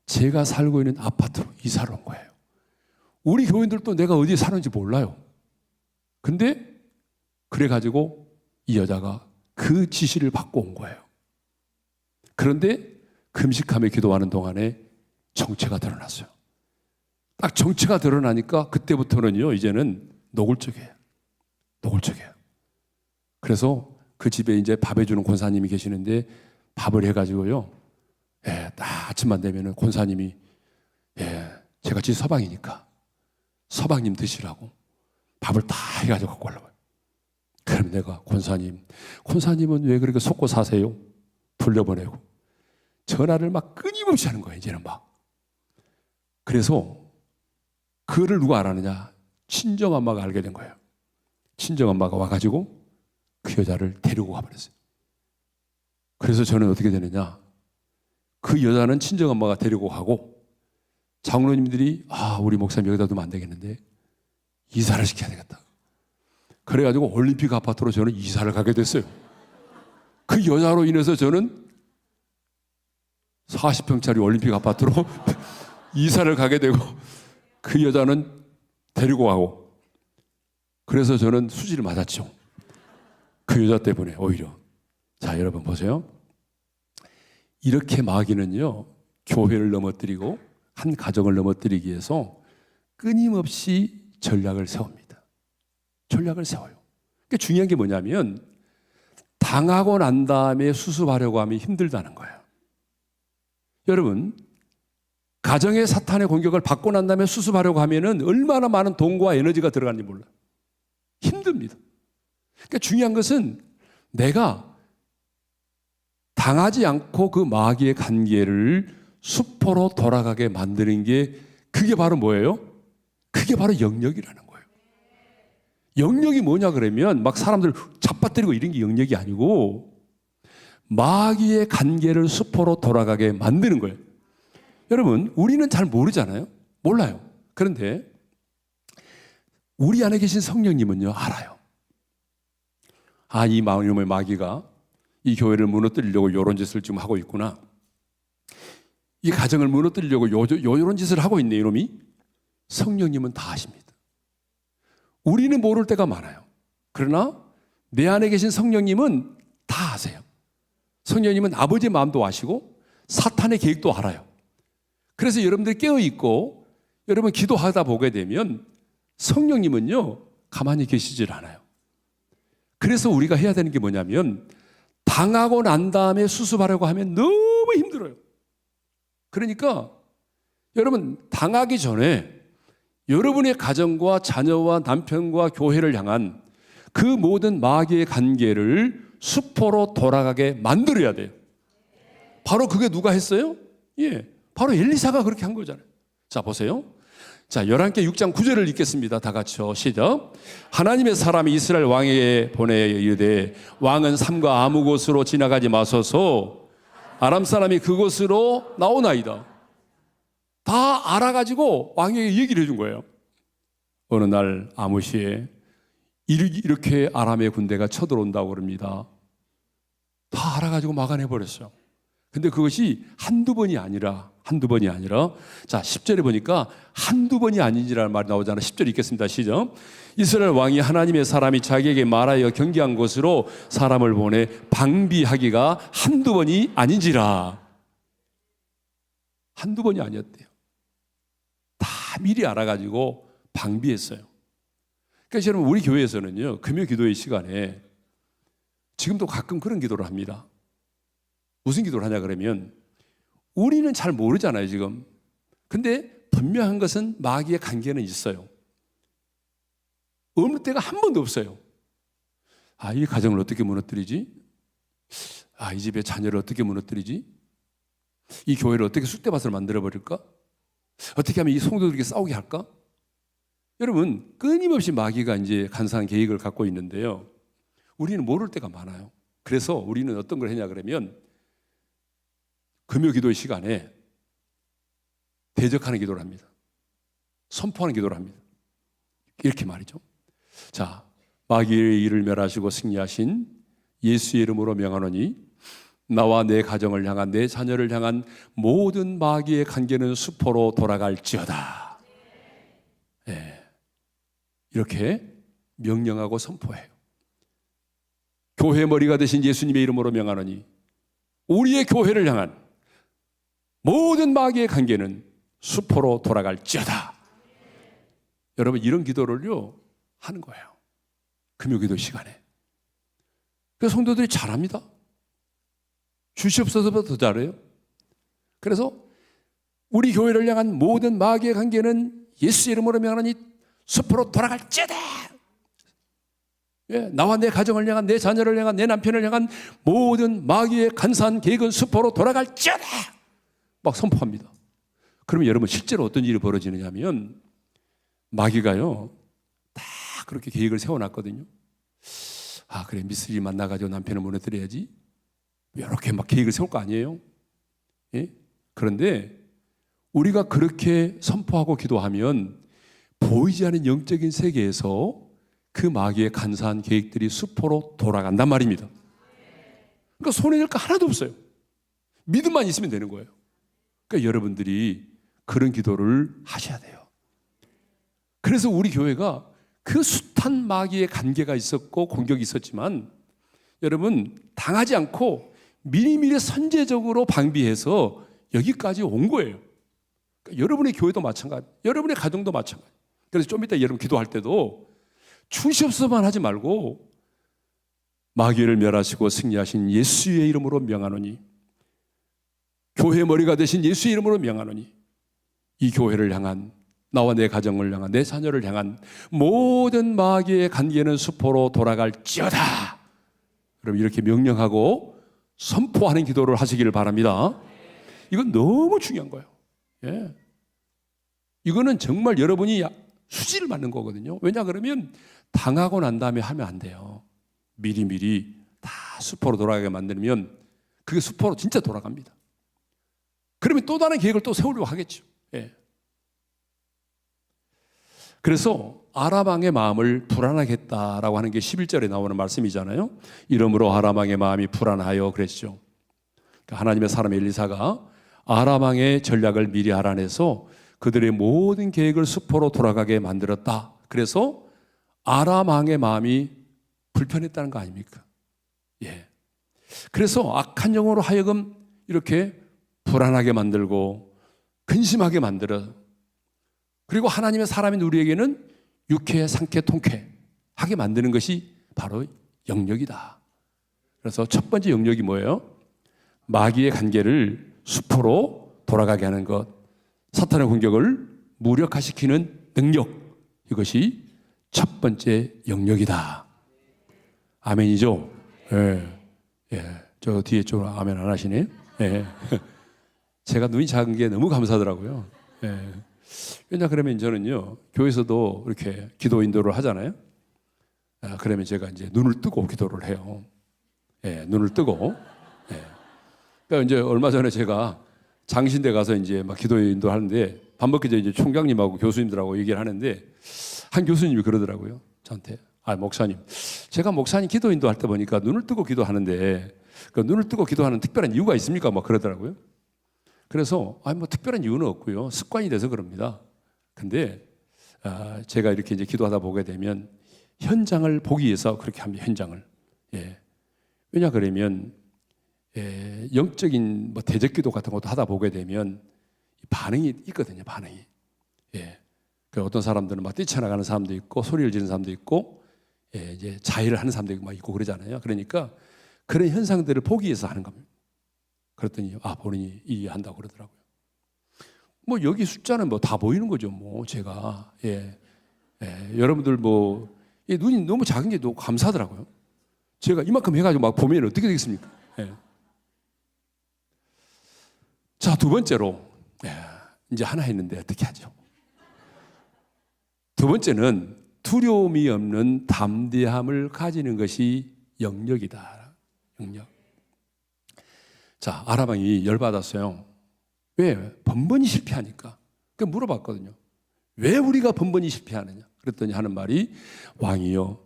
제가 살고 있는 아파트로 이사를 온 거예요. 우리 교인들도 내가 어디에 사는지 몰라요. 근데 그래가지고 이 여자가 그 지시를 받고 온 거예요. 그런데 금식하며 기도하는 동안에 정체가 드러났어요. 딱 정체가 드러나니까 그때부터는요, 이제는 노골적이에요. 그래서 그 집에 이제 밥 해주는 권사님이 계시는데 밥을 해가지고요, 예, 딱 아침만 되면은 권사님이, 예, 제가 집 서방이니까 서방님 드시라고 밥을 다 해가지고 갖고 올라와요. 그럼 내가 권사님은 왜 그렇게 속고 사세요? 돌려보내고 전화를 막 끊임없이 하는 거예요. 이제는 막. 그래서 그거를 누가 알았느냐? 친정엄마가 알게 된 거예요. 친정엄마가 와가지고 그 여자를 데리고 가버렸어요. 그래서 저는 어떻게 되느냐? 그 여자는 친정엄마가 데리고 가고 장로님들이 우리 목사님 여기다 두면 안 되겠는데 이사를 시켜야 되겠다. 그래가지고 올림픽 아파트로 저는 이사를 가게 됐어요. 그 여자로 인해서 저는 40평짜리 올림픽 아파트로 이사를 가게 되고 그 여자는 데리고 가고, 그래서 저는 수지를 맞았죠. 그 여자 때문에 오히려. 자, 여러분 보세요. 이렇게 마귀는요, 교회를 넘어뜨리고 한 가정을 넘어뜨리기 위해서 끊임없이 전략을 세웁니다. 전략을 세워요. 그러니까 중요한 게 뭐냐면 당하고 난 다음에 수습하려고 하면 힘들다는 거예요. 여러분, 가정의 사탄의 공격을 받고 난 다음에 수습하려고 하면은 얼마나 많은 돈과 에너지가 들어가는지 몰라요. 힘듭니다. 그러니까 중요한 것은 내가 당하지 않고 그 마귀의 관계를 수포로 돌아가게 만드는 게, 그게 바로 뭐예요? 그게 바로 영역이라는 거예요. 영역이 뭐냐 그러면 막 사람들 잡아뜨리고 이런 게 영역이 아니고 마귀의 관계를 수포로 돌아가게 만드는 거예요. 여러분, 우리는 잘 모르잖아요. 몰라요. 그런데 우리 안에 계신 성령님은요, 알아요. 이 이놈의 마귀가 이 교회를 무너뜨리려고 이런 짓을 지금 하고 있구나. 이 가정을 무너뜨리려고 이런 짓을 하고 있네, 이놈이. 성령님은 다 아십니다. 우리는 모를 때가 많아요. 그러나 내 안에 계신 성령님은 다 아세요. 성령님은 아버지의 마음도 아시고 사탄의 계획도 알아요. 그래서 여러분들이 깨어있고 여러분 기도하다 보게 되면 성령님은요, 가만히 계시질 않아요. 그래서 우리가 해야 되는 게 뭐냐면 당하고 난 다음에 수습하려고 하면 너무 힘들어요. 그러니까 여러분, 당하기 전에 여러분의 가정과 자녀와 남편과 교회를 향한 그 모든 마귀의 관계를 수포로 돌아가게 만들어야 돼요. 바로 그게 누가 했어요? 예, 바로 엘리사가 그렇게 한 거잖아요. 자, 보세요. 자, 열왕기 6장 9절을 읽겠습니다. 다 같이요. 시작. 하나님의 사람이 이스라엘 왕에게 보내 이르되 왕은 삼가 아무 곳으로 지나가지 마소서. 아람 사람이 그곳으로 나오나이다. 다 알아가지고 왕에게 얘기를 해준 거예요. 어느 날 아무시에 이렇게 아람의 군대가 쳐들어온다고 그럽니다. 다 알아가지고 막아내버렸어요. 근데 그것이 한두 번이 아니라 자, 10절에 보니까 한두 번이 아니지라는 말이 나오잖아요. 10절 읽겠습니다. 시작. 이스라엘 왕이 하나님의 사람이 자기에게 말하여 경계한 곳으로 사람을 보내 방비하기가 한두 번이 아닌지라. 한두 번이 아니었대요. 다 미리 알아가지고 방비했어요. 그러니까 여러분, 우리 교회에서는요, 금요 기도의 시간에 지금도 가끔 그런 기도를 합니다. 무슨 기도를 하냐 그러면, 우리는 잘 모르잖아요 지금. 근데 분명한 것은 마귀의 관계는 있어요. 없는 때가 한 번도 없어요. 아, 이 가정을 어떻게 무너뜨리지? 아, 이 집의 자녀를 어떻게 무너뜨리지? 이 교회를 어떻게 쑥대밭을 만들어버릴까? 어떻게 하면 이 성도들에게 싸우게 할까? 여러분, 끊임없이 마귀가 이제 간사한 계획을 갖고 있는데요, 우리는 모를 때가 많아요. 그래서 우리는 어떤 걸 하냐 그러면, 금요 기도의 시간에 대적하는 기도를 합니다. 선포하는 기도를 합니다. 이렇게 말이죠. 자, 마귀의 일을 멸하시고 승리하신 예수의 이름으로 명하노니 나와 내 가정을 향한, 내 자녀를 향한 모든 마귀의 관계는 수포로 돌아갈지어다. 네. 이렇게 명령하고 선포해요. 교회 머리가 되신 예수님의 이름으로 명하노니 우리의 교회를 향한 모든 마귀의 관계는 수포로 돌아갈지어다. 여러분, 이런 기도를요 하는 거예요. 금요기도 시간에. 그래서 성도들이 잘합니다. 주시옵소서보다 더 잘해요. 그래서 우리 교회를 향한 모든 마귀의 관계는 예수 이름으로 명하노니 수포로 돌아갈지어다. 예, 나와 내 가정을 향한, 내 자녀를 향한, 내 남편을 향한 모든 마귀의 간사한 계획은 수포로 돌아갈지어다. 막 선포합니다. 그러면 여러분, 실제로 어떤 일이 벌어지느냐 하면, 마귀가요 다 그렇게 계획을 세워놨거든요. 아, 그래, 미스리 만나가지고 남편을 무너뜨려야지, 이렇게 막 계획을 세울 거 아니에요? 예? 그런데 우리가 그렇게 선포하고 기도하면 보이지 않는 영적인 세계에서 그 마귀의 간사한 계획들이 수포로 돌아간단 말입니다. 그러니까 손해낼 거 하나도 없어요. 믿음만 있으면 되는 거예요. 그러니까 여러분들이 그런 기도를 하셔야 돼요. 그래서 우리 교회가 그 숱한 마귀의 관계가 있었고 공격이 있었지만, 여러분, 당하지 않고 미리미리 선제적으로 방비해서 여기까지 온 거예요. 그러니까 여러분의 교회도 마찬가지, 여러분의 가정도 마찬가지. 그래서 좀 이따 여러분 기도할 때도 주시옵소서만 하지 말고 마귀를 멸하시고 승리하신 예수의 이름으로 명하노니, 교회의 머리가 되신 예수의 이름으로 명하노니 이 교회를 향한, 나와 내 가정을 향한, 내 자녀를 향한 모든 마귀의 관계는 수포로 돌아갈지어다. 그럼 이렇게 명령하고 선포하는 기도를 하시기를 바랍니다. 이건 너무 중요한 거예요. 예. 이거는 정말 여러분이 수지를 맞는 거거든요. 왜냐 그러면 당하고 난 다음에 하면 안 돼요. 미리미리 다 수포로 돌아가게 만들면 그게 수포로 진짜 돌아갑니다. 그러면 또 다른 계획을 또 세우려고 하겠죠. 예. 그래서 아람 왕의 마음을 불안하게 했다라고 하는 게 11절에 나오는 말씀이잖아요. 이러므로 아람 왕의 마음이 불안하여 그랬죠. 그러니까 하나님의 사람 엘리사가 아람 왕의 전략을 미리 알아내서 그들의 모든 계획을 수포로 돌아가게 만들었다. 그래서 아람 왕의 마음이 불편했다는 거 아닙니까? 예. 그래서 악한 영으로 하여금 이렇게 불안하게 만들고 근심하게 만들어, 그리고 하나님의 사람인 우리에게는 유쾌, 상쾌, 통쾌하게 만드는 것이 바로 영역이다. 그래서 첫 번째 영역이 뭐예요? 마귀의 관계를 수포로 돌아가게 하는 것. 사탄의 공격을 무력화시키는 능력, 이것이 첫 번째 영역이다. 아멘이죠? 예. 예. 저 뒤에 좀 아멘 안 하시네요? 예. 제가 눈이 작은 게 너무 감사하더라고요. 예. 왜냐 그러면 저는요, 교회에서도 이렇게 기도 인도를 하잖아요. 그러면 제가 이제 눈을 뜨고 기도를 해요. 예, 눈을 뜨고. 예. 그러니까 이제 얼마 전에 제가 장신대 가서 이제 막 기도 인도하는데 밥 먹기 전에 이제 총장님하고 교수님들하고 얘기를 하는데 한 교수님이 그러더라고요. 저한테. 목사님. 제가 목사님 기도 인도할 때 보니까 눈을 뜨고 기도하는데 그 눈을 뜨고 기도하는 특별한 이유가 있습니까? 막 그러더라고요. 그래서 뭐 특별한 이유는 없고요. 습관이 돼서 그럽니다. 근데 제가 이렇게 이제 기도하다 보게 되면 현장을 보기 위해서 그렇게 합니다. 현장을. 예. 왜냐 그러면 영적인 뭐 대적기도 같은 것도 하다 보게 되면 반응이 있거든요. 반응이. 예. 그 어떤 사람들은 막 뛰쳐나가는 사람도 있고 소리를 지르는 사람도 있고 이제 자해를 하는 사람도 있고 그러잖아요. 그러니까 그런 현상들을 보기 위해서 하는 겁니다. 그랬더니 본인이 이해한다고 그러더라고요. 뭐 여기 숫자는 뭐 다 보이는 거죠. 뭐 제가 여러분들 뭐 눈이 너무 작은 게 너무 감사하더라고요. 제가 이만큼 해가지고 막 보면 어떻게 되겠습니까? 예. 자, 두 번째로 이제 하나 했는데 어떻게 하죠? 두 번째는 두려움이 없는 담대함을 가지는 것이 영역이다. 영역. 자, 아람왕이 열받았어요. 왜? 번번이 실패하니까. 그 물어봤거든요. 왜 우리가 번번이 실패하느냐? 그랬더니 하는 말이 왕이요,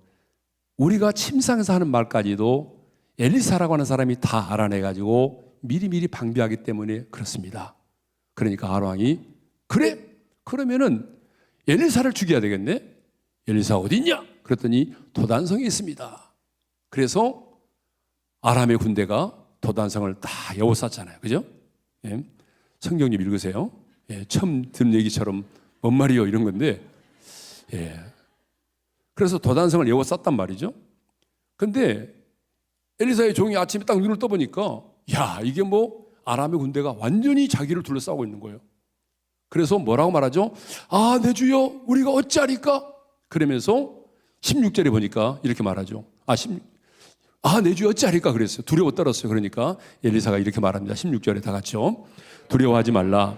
우리가 침상에서 하는 말까지도 엘리사라고 하는 사람이 다 알아내가지고 미리미리 방비하기 때문에 그렇습니다. 그러니까 아람왕이 그래? 그러면은 엘리사를 죽여야 되겠네? 엘리사 어디 있냐? 그랬더니 도단성에 있습니다. 그래서 아람의 군대가 도단성을 다 에워쌌잖아요. 그죠? 예. 성경 좀 읽으세요. 예. 처음 듣는 얘기처럼 뭔 말이요? 이런 건데. 예. 그래서 도단성을 에워쌌단 말이죠. 근데 엘리사의 종이 아침에 딱 눈을 떠보니까 이게 뭐 아람의 군대가 완전히 자기를 둘러싸고 있는 거예요. 그래서 뭐라고 말하죠? 내 주여 우리가 어찌하리까? 그러면서 16절에 보니까 이렇게 말하죠. 내 주여 어찌하리까 그랬어요. 두려워 떨었어요. 그러니까 엘리사가 이렇게 말합니다. 16절에 다 같이요. 두려워하지 말라.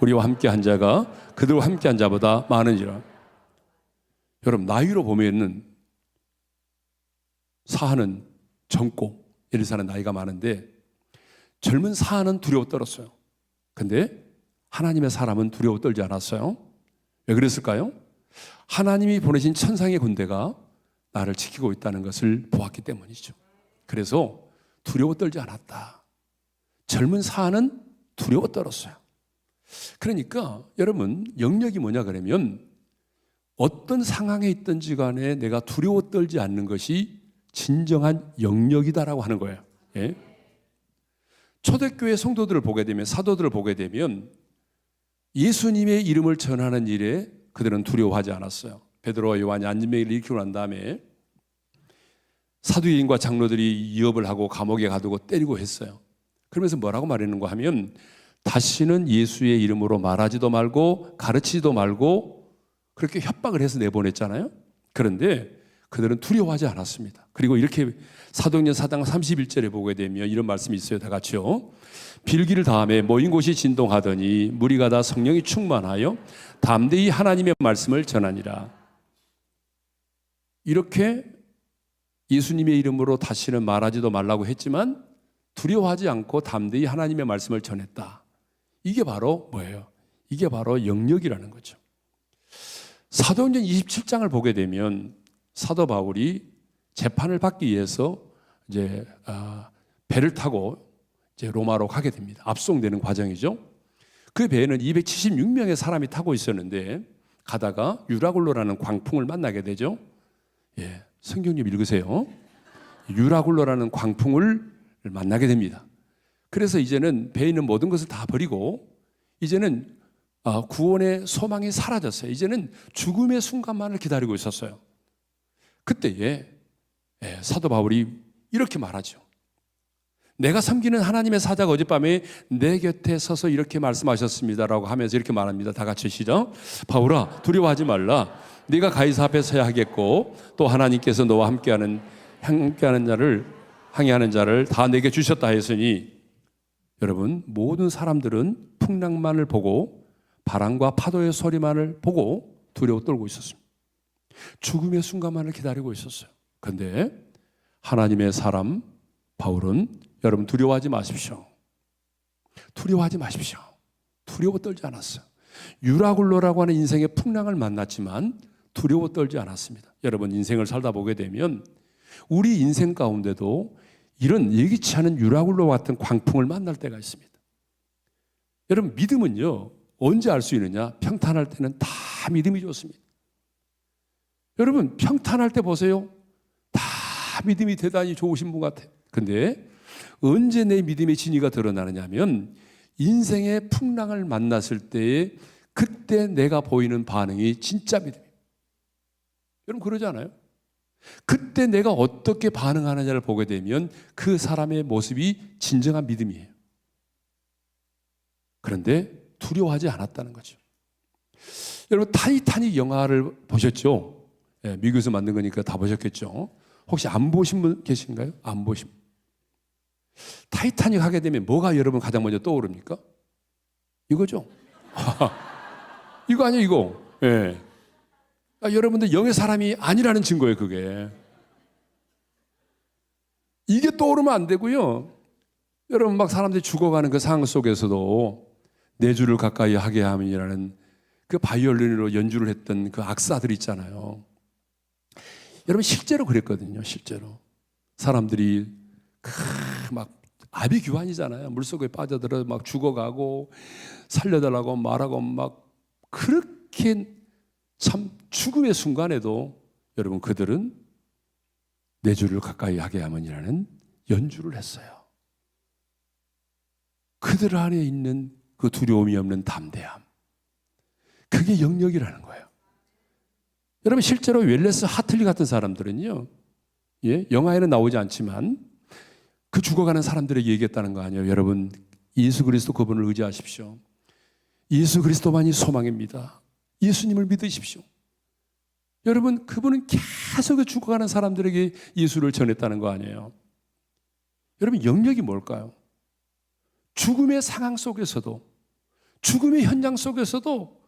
우리와 함께 한 자가 그들과 함께 한 자보다 많으니라. 여러분 나이로 보면은 사하는 젊고 엘리사는 나이가 많은데 젊은 사하는 두려워 떨었어요. 근데 하나님의 사람은 두려워 떨지 않았어요. 왜 그랬을까요? 하나님이 보내신 천상의 군대가 나를 지키고 있다는 것을 보았기 때문이죠. 그래서 두려워 떨지 않았다. 젊은 사하는 두려워 떨었어요. 그러니까 여러분 영역이 뭐냐 그러면 어떤 상황에 있든지 간에 내가 두려워 떨지 않는 것이 진정한 영역이다라고 하는 거예요. 예? 초대교회 성도들을 보게 되면 사도들을 보게 되면 예수님의 이름을 전하는 일에 그들은 두려워하지 않았어요. 베드로와 요한이 안진뱅이를 일으키고 난 다음에 사두개인과 장로들이 위협을 하고 감옥에 가두고 때리고 했어요. 그러면서 뭐라고 말했는가 하면 다시는 예수의 이름으로 말하지도 말고 가르치지도 말고 그렇게 협박을 해서 내보냈잖아요. 그런데 그들은 두려워하지 않았습니다. 그리고 이렇게 사도행전 4장 31절에 보게 되면 이런 말씀이 있어요. 다 같이요. 빌기를 다음에 모인 곳이 진동하더니 무리가 다 성령이 충만하여 담대히 하나님의 말씀을 전하니라. 이렇게 예수님의 이름으로 다시는 말하지도 말라고 했지만 두려워하지 않고 담대히 하나님의 말씀을 전했다. 이게 바로 뭐예요? 이게 바로 영역이라는 거죠. 사도행전 27장을 보게 되면 사도 바울이 재판을 받기 위해서 이제 배를 타고 이제 로마로 가게 됩니다. 압송되는 과정이죠. 그 배에는 276명의 사람이 타고 있었는데 가다가 유라굴로라는 광풍을 만나게 되죠. 예, 성경 좀 읽으세요. 유라굴로라는 광풍을 만나게 됩니다. 그래서 이제는 배에 있는 모든 것을 다 버리고 이제는 구원의 소망이 사라졌어요. 이제는 죽음의 순간만을 기다리고 있었어요. 그때에 사도 바울이 이렇게 말하죠. 내가 섬기는 하나님의 사자가 어젯밤에 내 곁에 서서 이렇게 말씀하셨습니다라고 하면서 이렇게 말합니다. 다 같이 시작. 바울아, 두려워하지 말라. 네가 가이사 앞에 서야 하겠고 또 하나님께서 너와 함께하는 항해하는 자를 다 내게 주셨다 했으니, 여러분, 모든 사람들은 풍랑만을 보고 바람과 파도의 소리만을 보고 두려워 떨고 있었습니다. 죽음의 순간만을 기다리고 있었어요. 그런데 하나님의 사람 바울은, 여러분, 두려워하지 마십시오. 두려워하지 마십시오. 두려워 떨지 않았어요. 유라굴로라고 하는 인생의 풍랑을 만났지만 두려워 떨지 않았습니다. 여러분, 인생을 살다 보게 되면 우리 인생 가운데도 이런 예기치 않은 유라굴로 같은 광풍을 만날 때가 있습니다. 여러분, 믿음은요, 언제 알 수 있느냐? 평탄할 때는 다 믿음이 좋습니다. 여러분, 평탄할 때 보세요. 다 믿음이 대단히 좋으신 분 같아요. 근데 언제 내 믿음의 진위가 드러나느냐 하면 인생의 풍랑을 만났을 때에 그때 내가 보이는 반응이 진짜 믿음이에요. 여러분, 그러지 않아요? 그때 내가 어떻게 반응하느냐를 보게 되면 그 사람의 모습이 진정한 믿음이에요. 그런데 두려워하지 않았다는 거죠. 여러분, 타이타닉 영화를 보셨죠? 네, 미국에서 만든 거니까 다 보셨겠죠? 혹시 안 보신 분 계신가요? 안 보신 분. 타이타닉 하게 되면 뭐가 여러분 가장 먼저 떠오릅니까? 이거죠? 이거 아니에요, 이거. 예. 네. 여러분들 영의 사람이 아니라는 증거예요, 그게. 이게 떠오르면 안 되고요. 여러분, 막 사람들이 죽어가는 그 상황 속에서도 내 주를 가까이 하게 함이라는 그 바이올린으로 연주를 했던 그 악사들 있잖아요. 여러분, 실제로 그랬거든요, 실제로. 사람들이 막 아비규환이잖아요. 물속에 빠져들어 막 죽어가고 살려달라고 말하고 막 그렇게 참 죽음의 순간에도 여러분, 그들은 내 주를 가까이 하게 하면이라는 연주를 했어요. 그들 안에 있는 그 두려움이 없는 담대함, 그게 영역이라는 거예요. 여러분, 실제로 웰레스 하틀리 같은 사람들은요, 예, 영화에는 나오지 않지만 그 죽어가는 사람들에게 얘기했다는 거 아니에요. 여러분, 예수 그리스도 그분을 의지하십시오. 예수 그리스도만이 소망입니다. 예수님을 믿으십시오. 여러분, 그분은 계속 죽어가는 사람들에게 예수를 전했다는 거 아니에요. 여러분, 영역이 뭘까요? 죽음의 상황 속에서도, 죽음의 현장 속에서도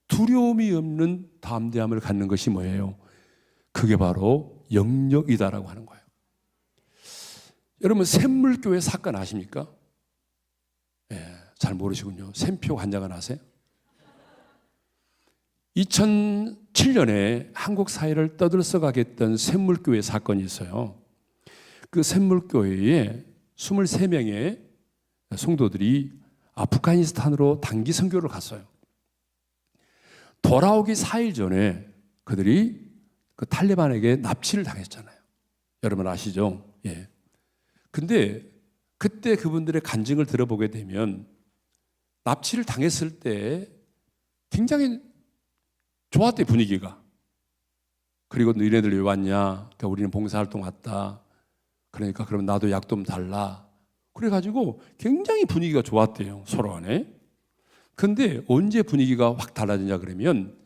두려움이 없는 담대함을 갖는 것이 뭐예요? 그게 바로 영역이다라고 하는 거예요. 여러분, 샘물교회 사건 아십니까? 예, 잘 모르시군요. 샘표 관장은 아세요? 2007년에 한국 사회를 떠들썩하게 했던 샘물교회 사건이 있어요. 그 샘물교회에 23명의 성도들이 아프가니스탄으로 단기 선교를 갔어요. 돌아오기 4일 전에 그들이 그 탈레반에게 납치를 당했잖아요. 여러분 아시죠? 예. 근데 그때 그분들의 간증을 들어보게 되면 납치를 당했을 때 굉장히 좋았대, 분위기가. 그리고 너희네들 왜 왔냐? 그러니까 우리는 봉사활동 왔다. 그러니까 그럼 나도 약 좀 달라. 그래가지고 굉장히 분위기가 좋았대요, 서로 안에. 근데 언제 분위기가 확 달라지냐 그러면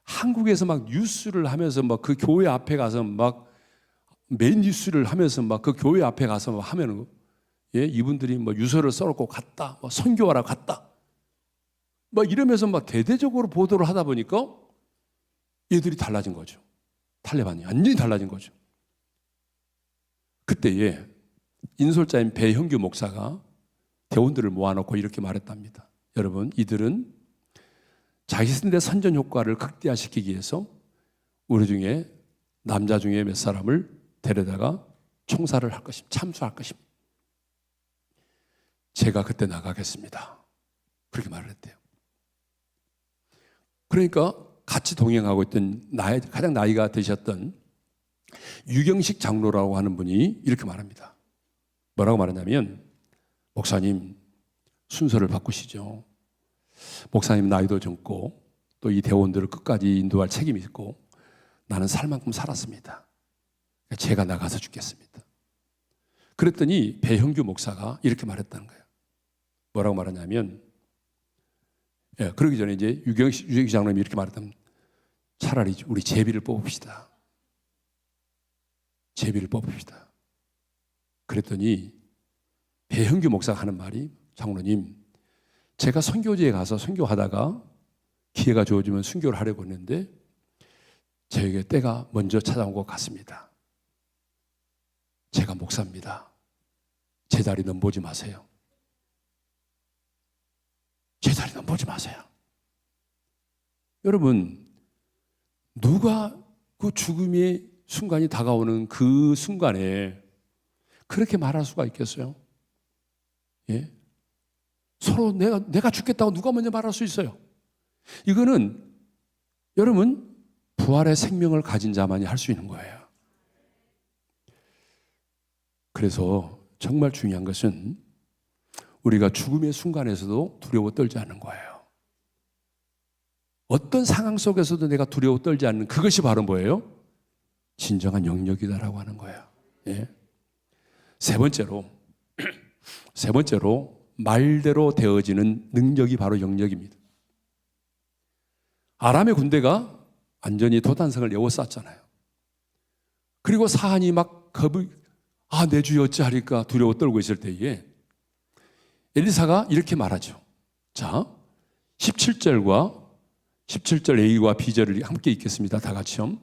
한국에서 막 뉴스를 하면서 막 그 교회 앞에 가서 막 메인 뉴스를 하면서 막 그 교회 앞에 가서 막 하면은, 예, 이분들이 뭐 유서를 써놓고 갔다, 뭐 선교하러 갔다, 막 이러면서 막 대대적으로 보도를 하다 보니까 얘들이 달라진 거죠. 탈레반이 완전히 달라진 거죠. 그때에 인솔자인 배형규 목사가 대원들을 모아놓고 이렇게 말했답니다. 여러분, 이들은 자기들의 선전 효과를 극대화시키기 위해서 우리 중에 남자 중에 몇 사람을 데려다가 총살을 할 것입니다. 참수할 것입니다. 제가 그때 나가겠습니다. 그렇게 말을 했대요. 그러니까 같이 동행하고 있던 가장 나이가 드셨던 유경식 장로라고 하는 분이 이렇게 말합니다. 뭐라고 말하냐면, 목사님 순서를 바꾸시죠. 목사님 나이도 젊고 또 이 대원들을 끝까지 인도할 책임이 있고 나는 살 만큼 살았습니다. 제가 나가서 죽겠습니다. 그랬더니 배형규 목사가 이렇게 말했다는 거예요. 뭐라고 말하냐면, 그러기 전에 이제 유경식 장로님이 이렇게 말했다면, 차라리 우리 제비를 뽑읍시다. 제비를 뽑읍시다. 그랬더니 배형규 목사가 하는 말이, 장로님, 제가 선교지에 가서 선교하다가 기회가 주어지면 순교를 하려고 했는데 저에게 때가 먼저 찾아온 것 같습니다. 제가 목사입니다. 제 다리 넘보지 마세요. 제 다리 넘보지 마세요. 여러분, 누가 그 죽음의 순간이 다가오는 그 순간에 그렇게 말할 수가 있겠어요? 예? 서로 내가 죽겠다고 누가 먼저 말할 수 있어요? 이거는 여러분, 부활의 생명을 가진 자만이 할 수 있는 거예요. 그래서 정말 중요한 것은 우리가 죽음의 순간에서도 두려워 떨지 않는 거예요. 어떤 상황 속에서도 내가 두려워 떨지 않는 그것이 바로 뭐예요? 진정한 영역이다라고 하는 거예요. 예. 세 번째로 말대로 되어지는 능력이 바로 영역입니다. 아람의 군대가 완전히 도단성을 에워쌌잖아요. 그리고 사한이 막 내 주여 어찌하리까 두려워 떨고 있을 때에 엘리사가 이렇게 말하죠. 자, 17절 A와 B절을 함께 읽겠습니다. 다 같이요.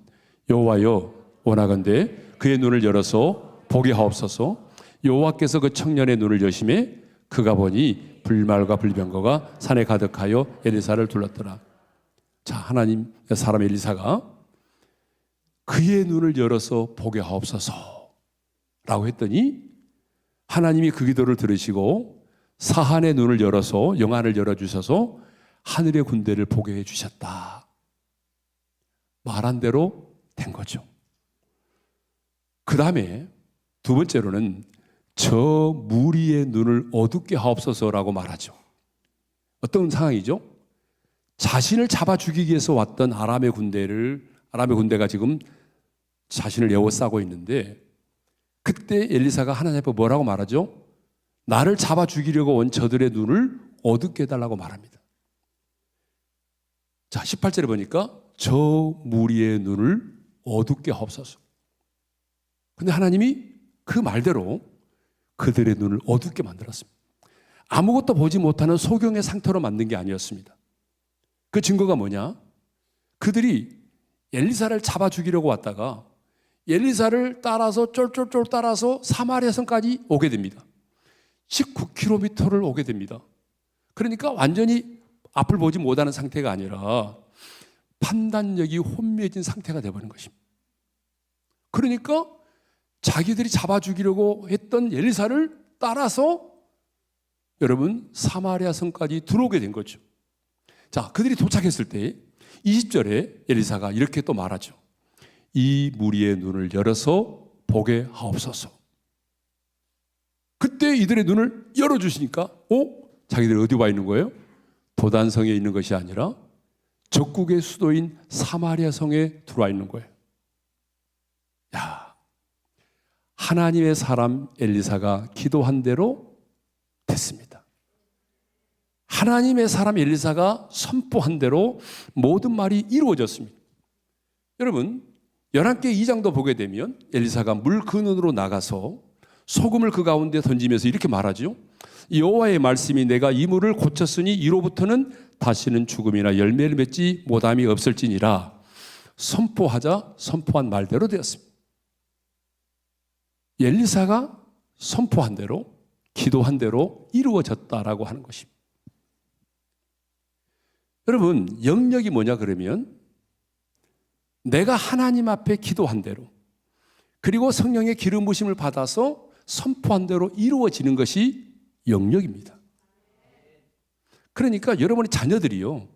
여호와여, 원하건대 그의 눈을 열어서 보게 하옵소서. 여호와께서 그 청년의 눈을 여심해 그가 보니 불말과 불병거가 산에 가득하여 엘리사를 둘렀더라. 자, 하나님의 사람 엘리사가 그의 눈을 열어서 보게 하옵소서 라고 했더니 하나님이 그 기도를 들으시고 사한의 눈을 열어서 영안을 열어주셔서 하늘의 군대를 보게 해주셨다. 말한 대로 된 거죠. 그 다음에 두 번째로는 저 무리의 눈을 어둡게 하옵소서라고 말하죠. 어떤 상황이죠? 자신을 잡아 죽이기 위해서 왔던 아람의 군대가 지금 자신을 에워싸고 있는데 그때 엘리사가 하나님 앞에 뭐라고 말하죠? 나를 잡아 죽이려고 온 저들의 눈을 어둡게 해달라고 말합니다. 자, 18절에 보니까 저 무리의 눈을 어둡게 하옵소서. 근데 하나님이 그 말대로 그들의 눈을 어둡게 만들었습니다. 아무것도 보지 못하는 소경의 상태로 만든 게 아니었습니다. 그 증거가 뭐냐? 그들이 엘리사를 잡아 죽이려고 왔다가 엘리사를 따라서 쫄쫄쫄 따라서 사마리아 성까지 오게 됩니다. 19km를 오게 됩니다. 그러니까 완전히 앞을 보지 못하는 상태가 아니라 판단력이 혼미해진 상태가 되어버린 것입니다. 그러니까 자기들이 잡아 죽이려고 했던 엘리사를 따라서 여러분 사마리아 성까지 들어오게 된 거죠. 자, 그들이 도착했을 때 20절에 엘리사가 이렇게 또 말하죠. 이 무리의 눈을 열어서 보게 하옵소서. 그때 이들의 눈을 열어주시니까 자기들이 어디 와 있는 거예요? 도단성에 있는 것이 아니라 적국의 수도인 사마리아 성에 들어와 있는 거예요. 야, 하나님의 사람 엘리사가 기도한 대로 됐습니다. 하나님의 사람 엘리사가 선포한 대로 모든 말이 이루어졌습니다. 여러분, 열왕기 2장도 보게 되면 엘리사가 물 근원으로 나가서 소금을 그 가운데 던지면서 이렇게 말하죠. 여호와의 말씀이 내가 이 물을 고쳤으니 이로부터는 다시는 죽음이나 열매를 맺지 못함이 없을지니라. 선포하자 선포한 말대로 되었습니다. 엘리사가 선포한 대로 기도한 대로 이루어졌다라고 하는 것입니다. 여러분, 영역이 뭐냐 그러면 내가 하나님 앞에 기도한 대로 그리고 성령의 기름 부심을 받아서 선포한 대로 이루어지는 것이 영역입니다. 그러니까 여러분의 자녀들이요,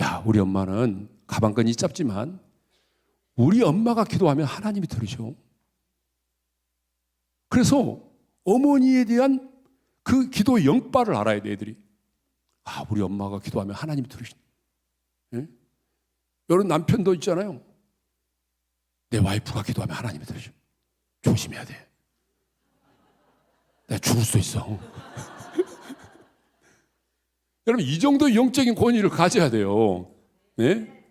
야, 우리 엄마는 가방끈이 짧지만 우리 엄마가 기도하면 하나님이 들으셔. 그래서 어머니에 대한 그 기도의 영바를 알아야 돼, 애들이. 아, 우리 엄마가 기도하면 하나님이 들으신다. 예? 여러분 남편도 있잖아요. 내 와이프가 기도하면 하나님이 들으셔. 조심해야 돼. 내가 죽을 수도 있어. 여러분, 이 정도 영적인 권위를 가져야 돼요. 예?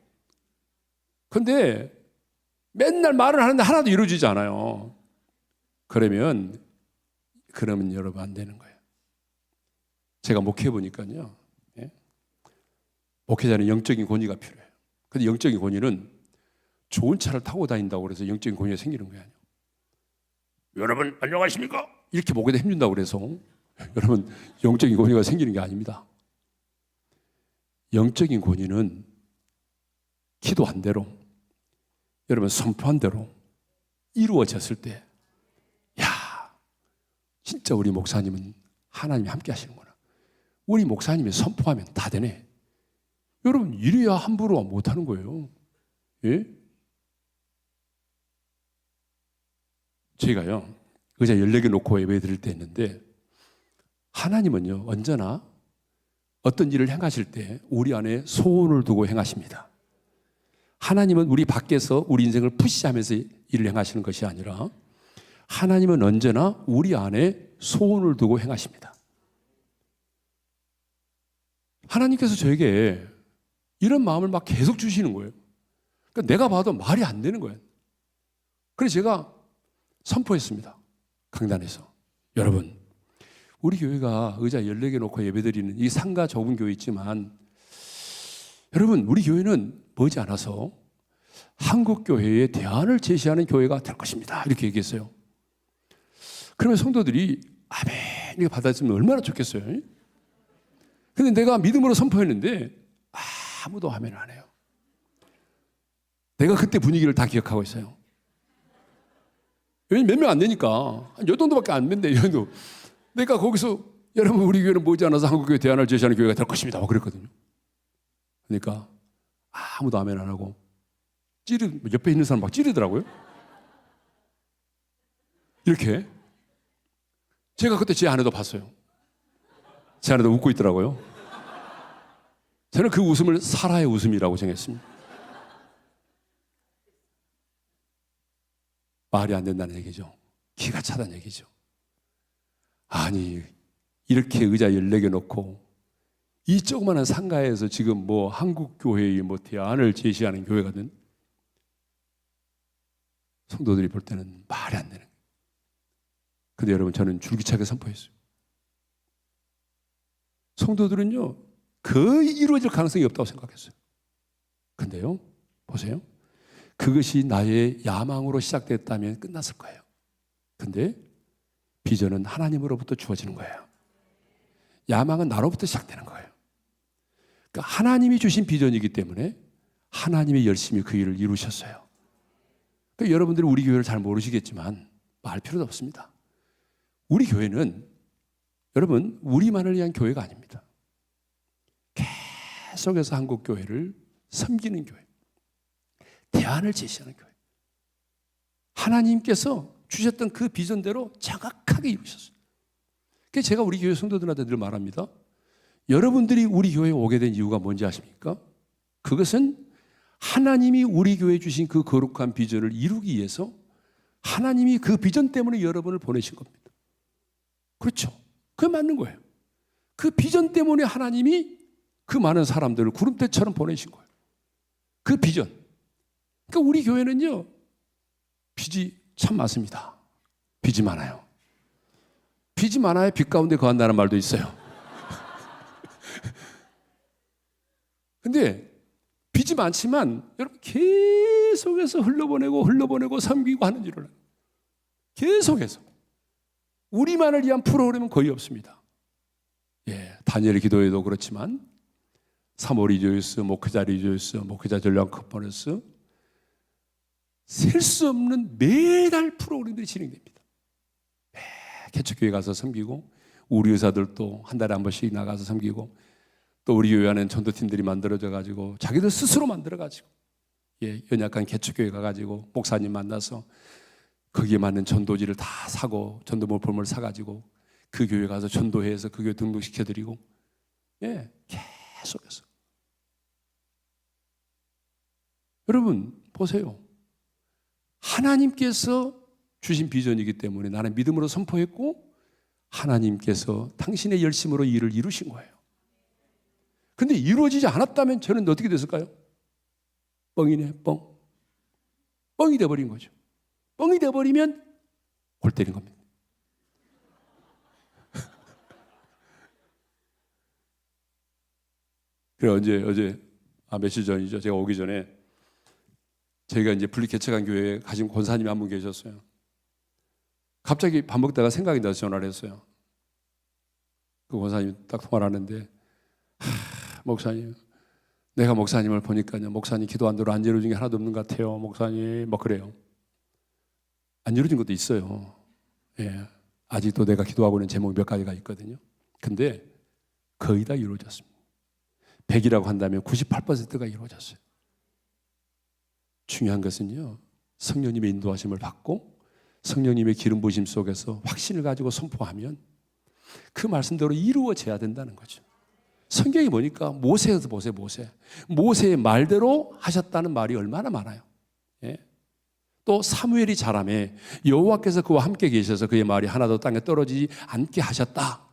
근데 맨날 말을 하는데 하나도 이루어지지 않아요. 그러면 여러분 안 되는 거예요. 제가 목회해 보니까요. 예? 목회자는 영적인 권위가 필요해요. 근데 영적인 권위는 좋은 차를 타고 다닌다고 그래서 영적인 권위가 생기는 거예요. 여러분 안녕하십니까? 이렇게 목에다 힘준다고 그래서 여러분 영적인 권위가 생기는 게 아닙니다. 영적인 권위는 기도한 대로, 여러분 선포한 대로 이루어졌을 때, 야, 진짜 우리 목사님은 하나님이 함께 하시는구나. 우리 목사님이 선포하면 다 되네. 여러분 이래야 함부로 못하는 거예요. 예? 저희가요 의자 14개 놓고 예배 드릴 때 있는데, 하나님은요 언제나 어떤 일을 행하실 때 우리 안에 소원을 두고 행하십니다. 하나님은 우리 밖에서 우리 인생을 푸시하면서 일을 행하시는 것이 아니라, 하나님은 언제나 우리 안에 소원을 두고 행하십니다. 하나님께서 저에게 이런 마음을 막 계속 주시는 거예요. 그러니까 내가 봐도 말이 안 되는 거예요. 그래서 제가 선포했습니다. 강단에서. 여러분, 우리 교회가 의자 14개 놓고 예배드리는 이 상가 좁은 교회 있지만, 여러분 우리 교회는 머지 않아서 한국교회의 대안을 제시하는 교회가 될 것입니다. 이렇게 얘기했어요. 그러면 성도들이 아멘 이렇게 받아들이면 얼마나 좋겠어요. 근데 내가 믿음으로 선포했는데 아무도 아멘을 안 해요. 내가 그때 분위기를 다 기억하고 있어요. 왜냐면 몇 명 안 되니까. 한 10정도밖에 안 된대. 내가 거기서 여러분 우리 교회는 머지 않아서 한국교회 대안을 제시하는 교회가 될 것입니다 그랬거든요. 그러니까 아무도 아멘 안 하고 옆에 있는 사람 막 찌르더라고요. 이렇게. 제가 그때 제 아내도 봤어요. 제 아내도 웃고 있더라고요. 저는 그 웃음을 사라의 웃음이라고 정했습니다. 말이 안 된다는 얘기죠. 기가 차다는 얘기죠. 아니 이렇게 의자 14개 놓고 이 조그마한 상가에서 지금 뭐 한국교회의 뭐 대안을 제시하는 교회거든. 성도들이 볼 때는 말이 안 되는 거예요. 근데 여러분 저는 줄기차게 선포했어요. 성도들은요 거의 이루어질 가능성이 없다고 생각했어요. 근데요 보세요. 그것이 나의 야망으로 시작됐다면 끝났을 거예요. 근데 비전은 하나님으로부터 주어지는 거예요. 야망은 나로부터 시작되는 거예요. 그러니까 하나님이 주신 비전이기 때문에 하나님이 열심히 그 일을 이루셨어요. 그러니까 여러분들이 우리 교회를 잘 모르시겠지만 말 필요도 없습니다. 우리 교회는 여러분 우리만을 위한 교회가 아닙니다. 계속해서 한국교회를 섬기는 교회, 대안을 제시하는 교회. 하나님께서 주셨던 그 비전대로 정확하게 이루셨어요. 그래서 제가 우리 교회 성도들한테 늘 말합니다. 여러분들이 우리 교회에 오게 된 이유가 뭔지 아십니까? 그것은 하나님이 우리 교회에 주신 그 거룩한 비전을 이루기 위해서 하나님이 그 비전 때문에 여러분을 보내신 겁니다. 그렇죠. 그게 맞는 거예요. 그 비전 때문에 하나님이 그 많은 사람들을 구름대처럼 보내신 거예요. 그 비전. 그러니까 우리 교회는요 빚이 참 많습니다. 빚이 많아요. 빚이 많아야 빛 가운데 거한다는 말도 있어요. 근데 빚이 많지만 여러분 계속해서 흘러보내고 섬기고 하는 일을 계속해서 우리만을 위한 프로그램은 거의 없습니다. 예, 다니엘의 기도에도 그렇지만 3월 리조이스, 목회자 리조이스, 목회자 전략 컨퍼런스 셀 수 없는 매달 프로그램들이 진행됩니다. 개척교회 가서 섬기고 우리 의사들도 한 달에 한 번씩 나가서 섬기고 또 우리 교회 안에는 전도팀들이 만들어져 가지고 자기들 스스로 만들어 가지고 연약한 개척교회 가가지고 목사님 만나서 거기에 맞는 전도지를 다 사고 전도 물품을 사가지고 그 교회 가서 전도회에서 그 교회 등록시켜드리고 계속해서 여러분 보세요. 하나님께서 주신 비전이기 때문에 나는 믿음으로 선포했고 하나님께서 당신의 열심으로 이 일을 이루신 거예요. 근데 이루어지지 않았다면 저는 어떻게 됐을까요? 뻥이네, 뻥. 뻥이 돼버린 거죠. 뻥이 돼버리면 골 때린 겁니다. 그래 어제 며칠 전이죠. 제가 오기 전에 저희가 이제 분리개척한 교회에 가진 권사님이 한 분 계셨어요. 갑자기 밥 먹다가 생각이 나서 전화를 했어요. 그 권사님이 딱 통화를 하는데, 목사님, 내가 목사님을 보니까요, 목사님 기도 안 들어 안 이루어진 게 하나도 없는 것 같아요. 목사님, 뭐 그래요. 안 이루어진 것도 있어요. 예, 아직도 내가 기도하고 있는 제목이 몇 가지가 있거든요. 근데 거의 다 이루어졌습니다. 100이라고 한다면 98%가 이루어졌어요. 중요한 것은요, 성령님의 인도하심을 받고 성령님의 기름 부으심 속에서 확신을 가지고 선포하면 그 말씀대로 이루어져야 된다는 거죠. 성경이 보니까 모세에서 보세요. 모세의 말대로 하셨다는 말이 얼마나 많아요. 예? 또 사무엘이 자라매 여호와께서 그와 함께 계셔서 그의 말이 하나도 땅에 떨어지지 않게 하셨다.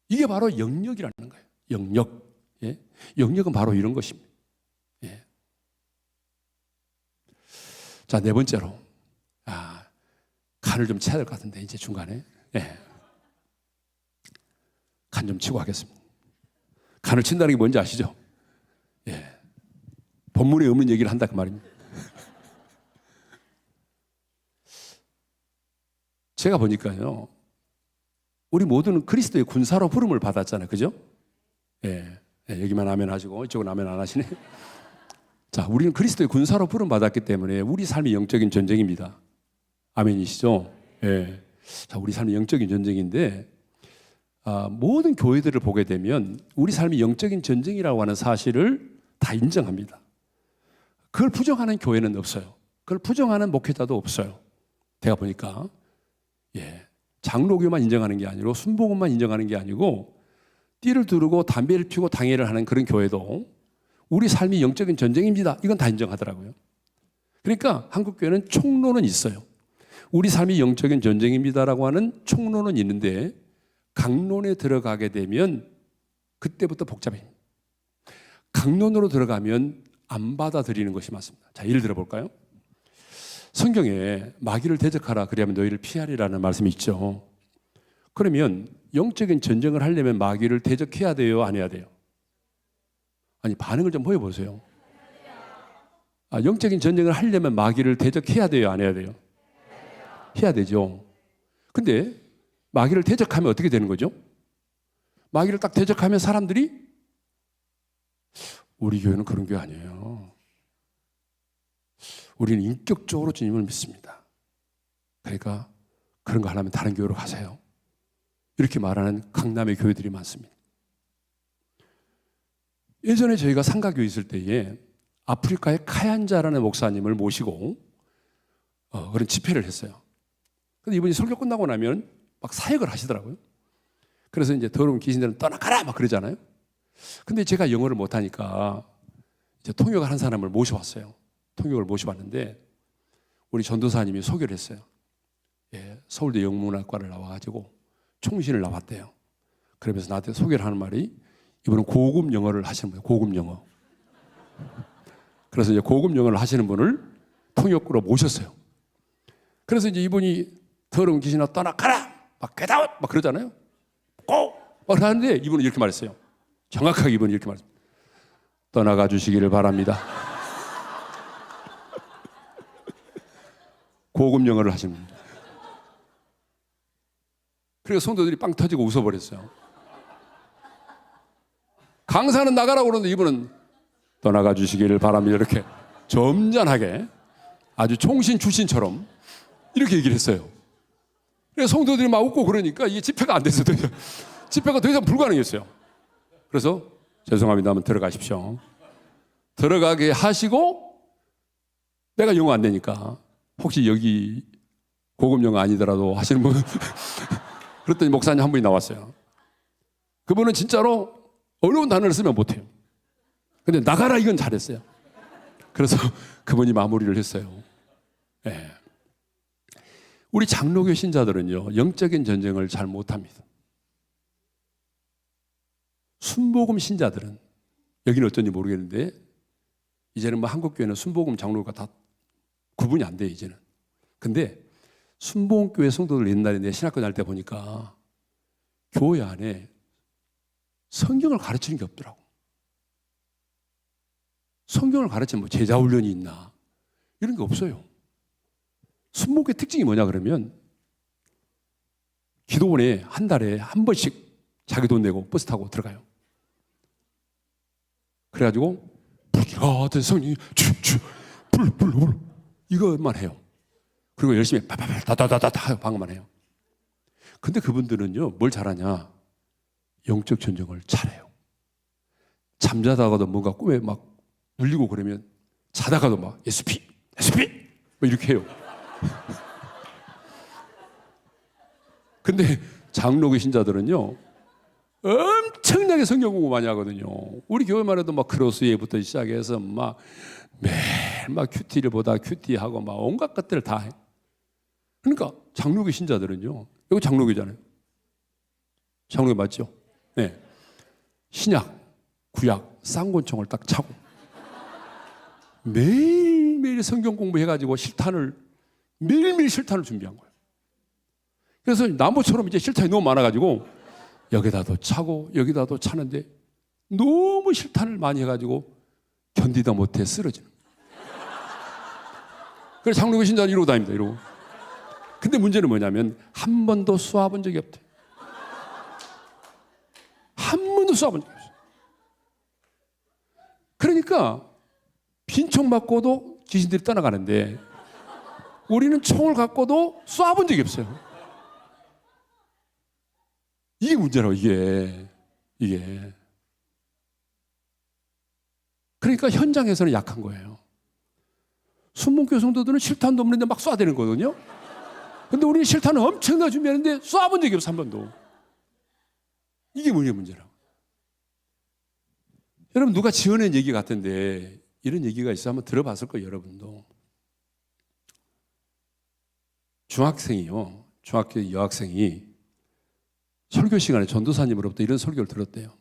이게 바로 영역이라는 거예요. 영역. 예? 영역은 바로 이런 것입니다. 예. 자, 네 번째로, 간을 좀 쳐야 될 것 같은데 이제 중간에, 예. 간 좀 치고 하겠습니다. 간을 친다는 게 뭔지 아시죠? 예. 본문에 없는 얘기를 한다 그 말입니다. 제가 보니까요, 우리 모두는 그리스도의 군사로 부름을 받았잖아요, 그죠? 예. 예, 여기만 아멘 하시고 이쪽은 아멘 안 하시네. 자, 우리는 그리스도의 군사로 부름 받았기 때문에 우리 삶이 영적인 전쟁입니다. 아멘이시죠? 예. 자, 우리 삶이 영적인 전쟁인데, 모든 교회들을 보게 되면 우리 삶이 영적인 전쟁이라고 하는 사실을 다 인정합니다. 그걸 부정하는 교회는 없어요. 그걸 부정하는 목회자도 없어요. 제가 보니까, 예, 장로교만 인정하는 게 아니고 순복음만 인정하는 게 아니고 띠를 두르고 담배를 피우고 당회를 하는 그런 교회도 우리 삶이 영적인 전쟁입니다. 이건 다 인정하더라고요. 그러니까 한국교회는 총론은 있어요. 우리 삶이 영적인 전쟁입니다라고 하는 총론은 있는데 강론에 들어가게 되면 그때부터 복잡해요. 강론으로 들어가면 안 받아들이는 것이 맞습니다. 자, 예를 들어볼까요? 성경에 마귀를 대적하라 그리하면 너희를 피하리라는 말씀이 있죠. 그러면 영적인 전쟁을 하려면 마귀를 대적해야 돼요? 안 해야 돼요? 아니, 반응을 좀 보여보세요. 영적인 전쟁을 하려면 마귀를 대적해야 돼요? 안 해야 돼요? 해야 되죠. 근데 마귀를 대적하면 어떻게 되는 거죠? 마귀를 딱 대적하면 사람들이 우리 교회는 그런 교회 아니에요. 우리는 인격적으로 주님을 믿습니다. 그러니까 그런 거 하려면 다른 교회로 가세요. 이렇게 말하는 강남의 교회들이 많습니다. 예전에 저희가 상가교회 있을 때에 아프리카의 카얀자라는 목사님을 모시고 그런 집회를 했어요. 근데 이분이 설교 끝나고 나면 막 사역을 하시더라고요. 그래서 이제 더러운 귀신들은 떠나가라 막 그러잖아요. 근데 제가 영어를 못하니까 이제 통역을 한 사람을 모셔왔어요. 통역을 모셔왔는데 우리 전도사님이 소개를 했어요. 예, 서울대 영문학과를 나와가지고 총신을 나왔대요. 그러면서 나한테 소개를 하는 말이 이분은 고급 영어를 하시는 분이에요. 고급 영어. 그래서 이제 고급 영어를 하시는 분을 통역으로 모셨어요. 그래서 이제 이분이 더러운 귀신아 떠나가라 막 get out 막 그러잖아요. 고! 막 하는데 이분은 이렇게 말했어요. 정확하게 이분이 이렇게 말했습니다. 떠나가 주시기를 바랍니다. 고급 영어를 하시는 분입니다. 그래서 성도들이 빵 터지고 웃어버렸어요. 강사는 나가라고 그러는데 이분은 떠나가 주시기를 바랍니다. 이렇게 점잖하게 아주 총신 출신처럼 이렇게 얘기를 했어요. 그래서 성도들이 막 웃고 그러니까 이게 집회가 안 됐어요. 집회가 더 이상 불가능했어요. 그래서 죄송합니다 하면 들어가십시오. 들어가게 하시고 내가 영어 안 되니까 혹시 여기 고급 영어 아니더라도 하시는 분 그랬더니 목사님 한 분이 나왔어요. 그분은 진짜로 어려운 단어를 쓰면 못해요. 근데 나가라 이건 잘했어요. 그래서 그분이 마무리를 했어요. 네. 우리 장로교 신자들은요, 영적인 전쟁을 잘 못합니다. 순복음 신자들은, 여기는 어쩐지 모르겠는데, 이제는 뭐 한국교회는 순복음 장로가 다 구분이 안 돼요, 이제는. 근데 순복음교회 성도들 옛날에 내 신학교 다닐 때 보니까 교회 안에 성경을 가르치는 게 없더라고. 성경을 가르치면 뭐 제자훈련이 있나 이런 게 없어요. 순복음의 특징이 뭐냐 그러면 기도원에 한 달에 한 번씩 자기 돈 내고 버스 타고 들어가요. 그래가지고 불길하던 성령이 불 이것만 해요. 그리고 열심히 빠바바 다다다다 방어만 해요. 근데 그분들은요 뭘 잘하냐, 영적 전쟁을 잘해요. 잠자다가도 뭔가 꿈에 막 울리고 그러면 자다가도 막 SP 뭐 이렇게 해요. 근데 장로교 신자들은요 엄청나게 성경 공부 많이 하거든요. 우리 교회만 해도 막 크로스웨이부터 시작해서 막 매일 막 큐티를 보다 큐티하고 막 온갖 것들을 다 해. 그러니까 장로교 신자들은요, 여기 장로교잖아요. 장로교 맞죠? 네. 신약, 구약, 쌍권총을 딱 차고 매일매일 성경 공부해가지고 매일매일 실탄을 준비한 거예요. 그래서 나무처럼 이제 실탄이 너무 많아가지고 여기다도 차고 여기다도 차는데 너무 실탄을 많이 해가지고 견디다 못해 쓰러지는 거예요. 그래서 장로교 신자는 이러고 다닙니다. 이러고. 근데 문제는 뭐냐면 한 번도 쏘아본 적이 없대요. 한 번도 쏘아본 적이 없어요. 그러니까 빈총 맞고도 귀신들이 떠나가는데 우리는 총을 갖고도 쏘아본 적이 없어요. 이게 문제라고, 이게. 그러니까 현장에서는 약한 거예요. 순복음교회 성도들은 실탄도 없는데 막 쏴대는 거거든요. 근데 우리는 실탄을 엄청나게 준비하는데 쏴본 적이 없어, 한 번도. 이게 문제라고. 여러분, 누가 지어낸 얘기 같은데 이런 얘기가 있어 한번 들어봤을 거예요, 여러분도. 중학생이요, 중학교 여학생이 설교 시간에 전도사님으로부터 이런 설교를 들었대요.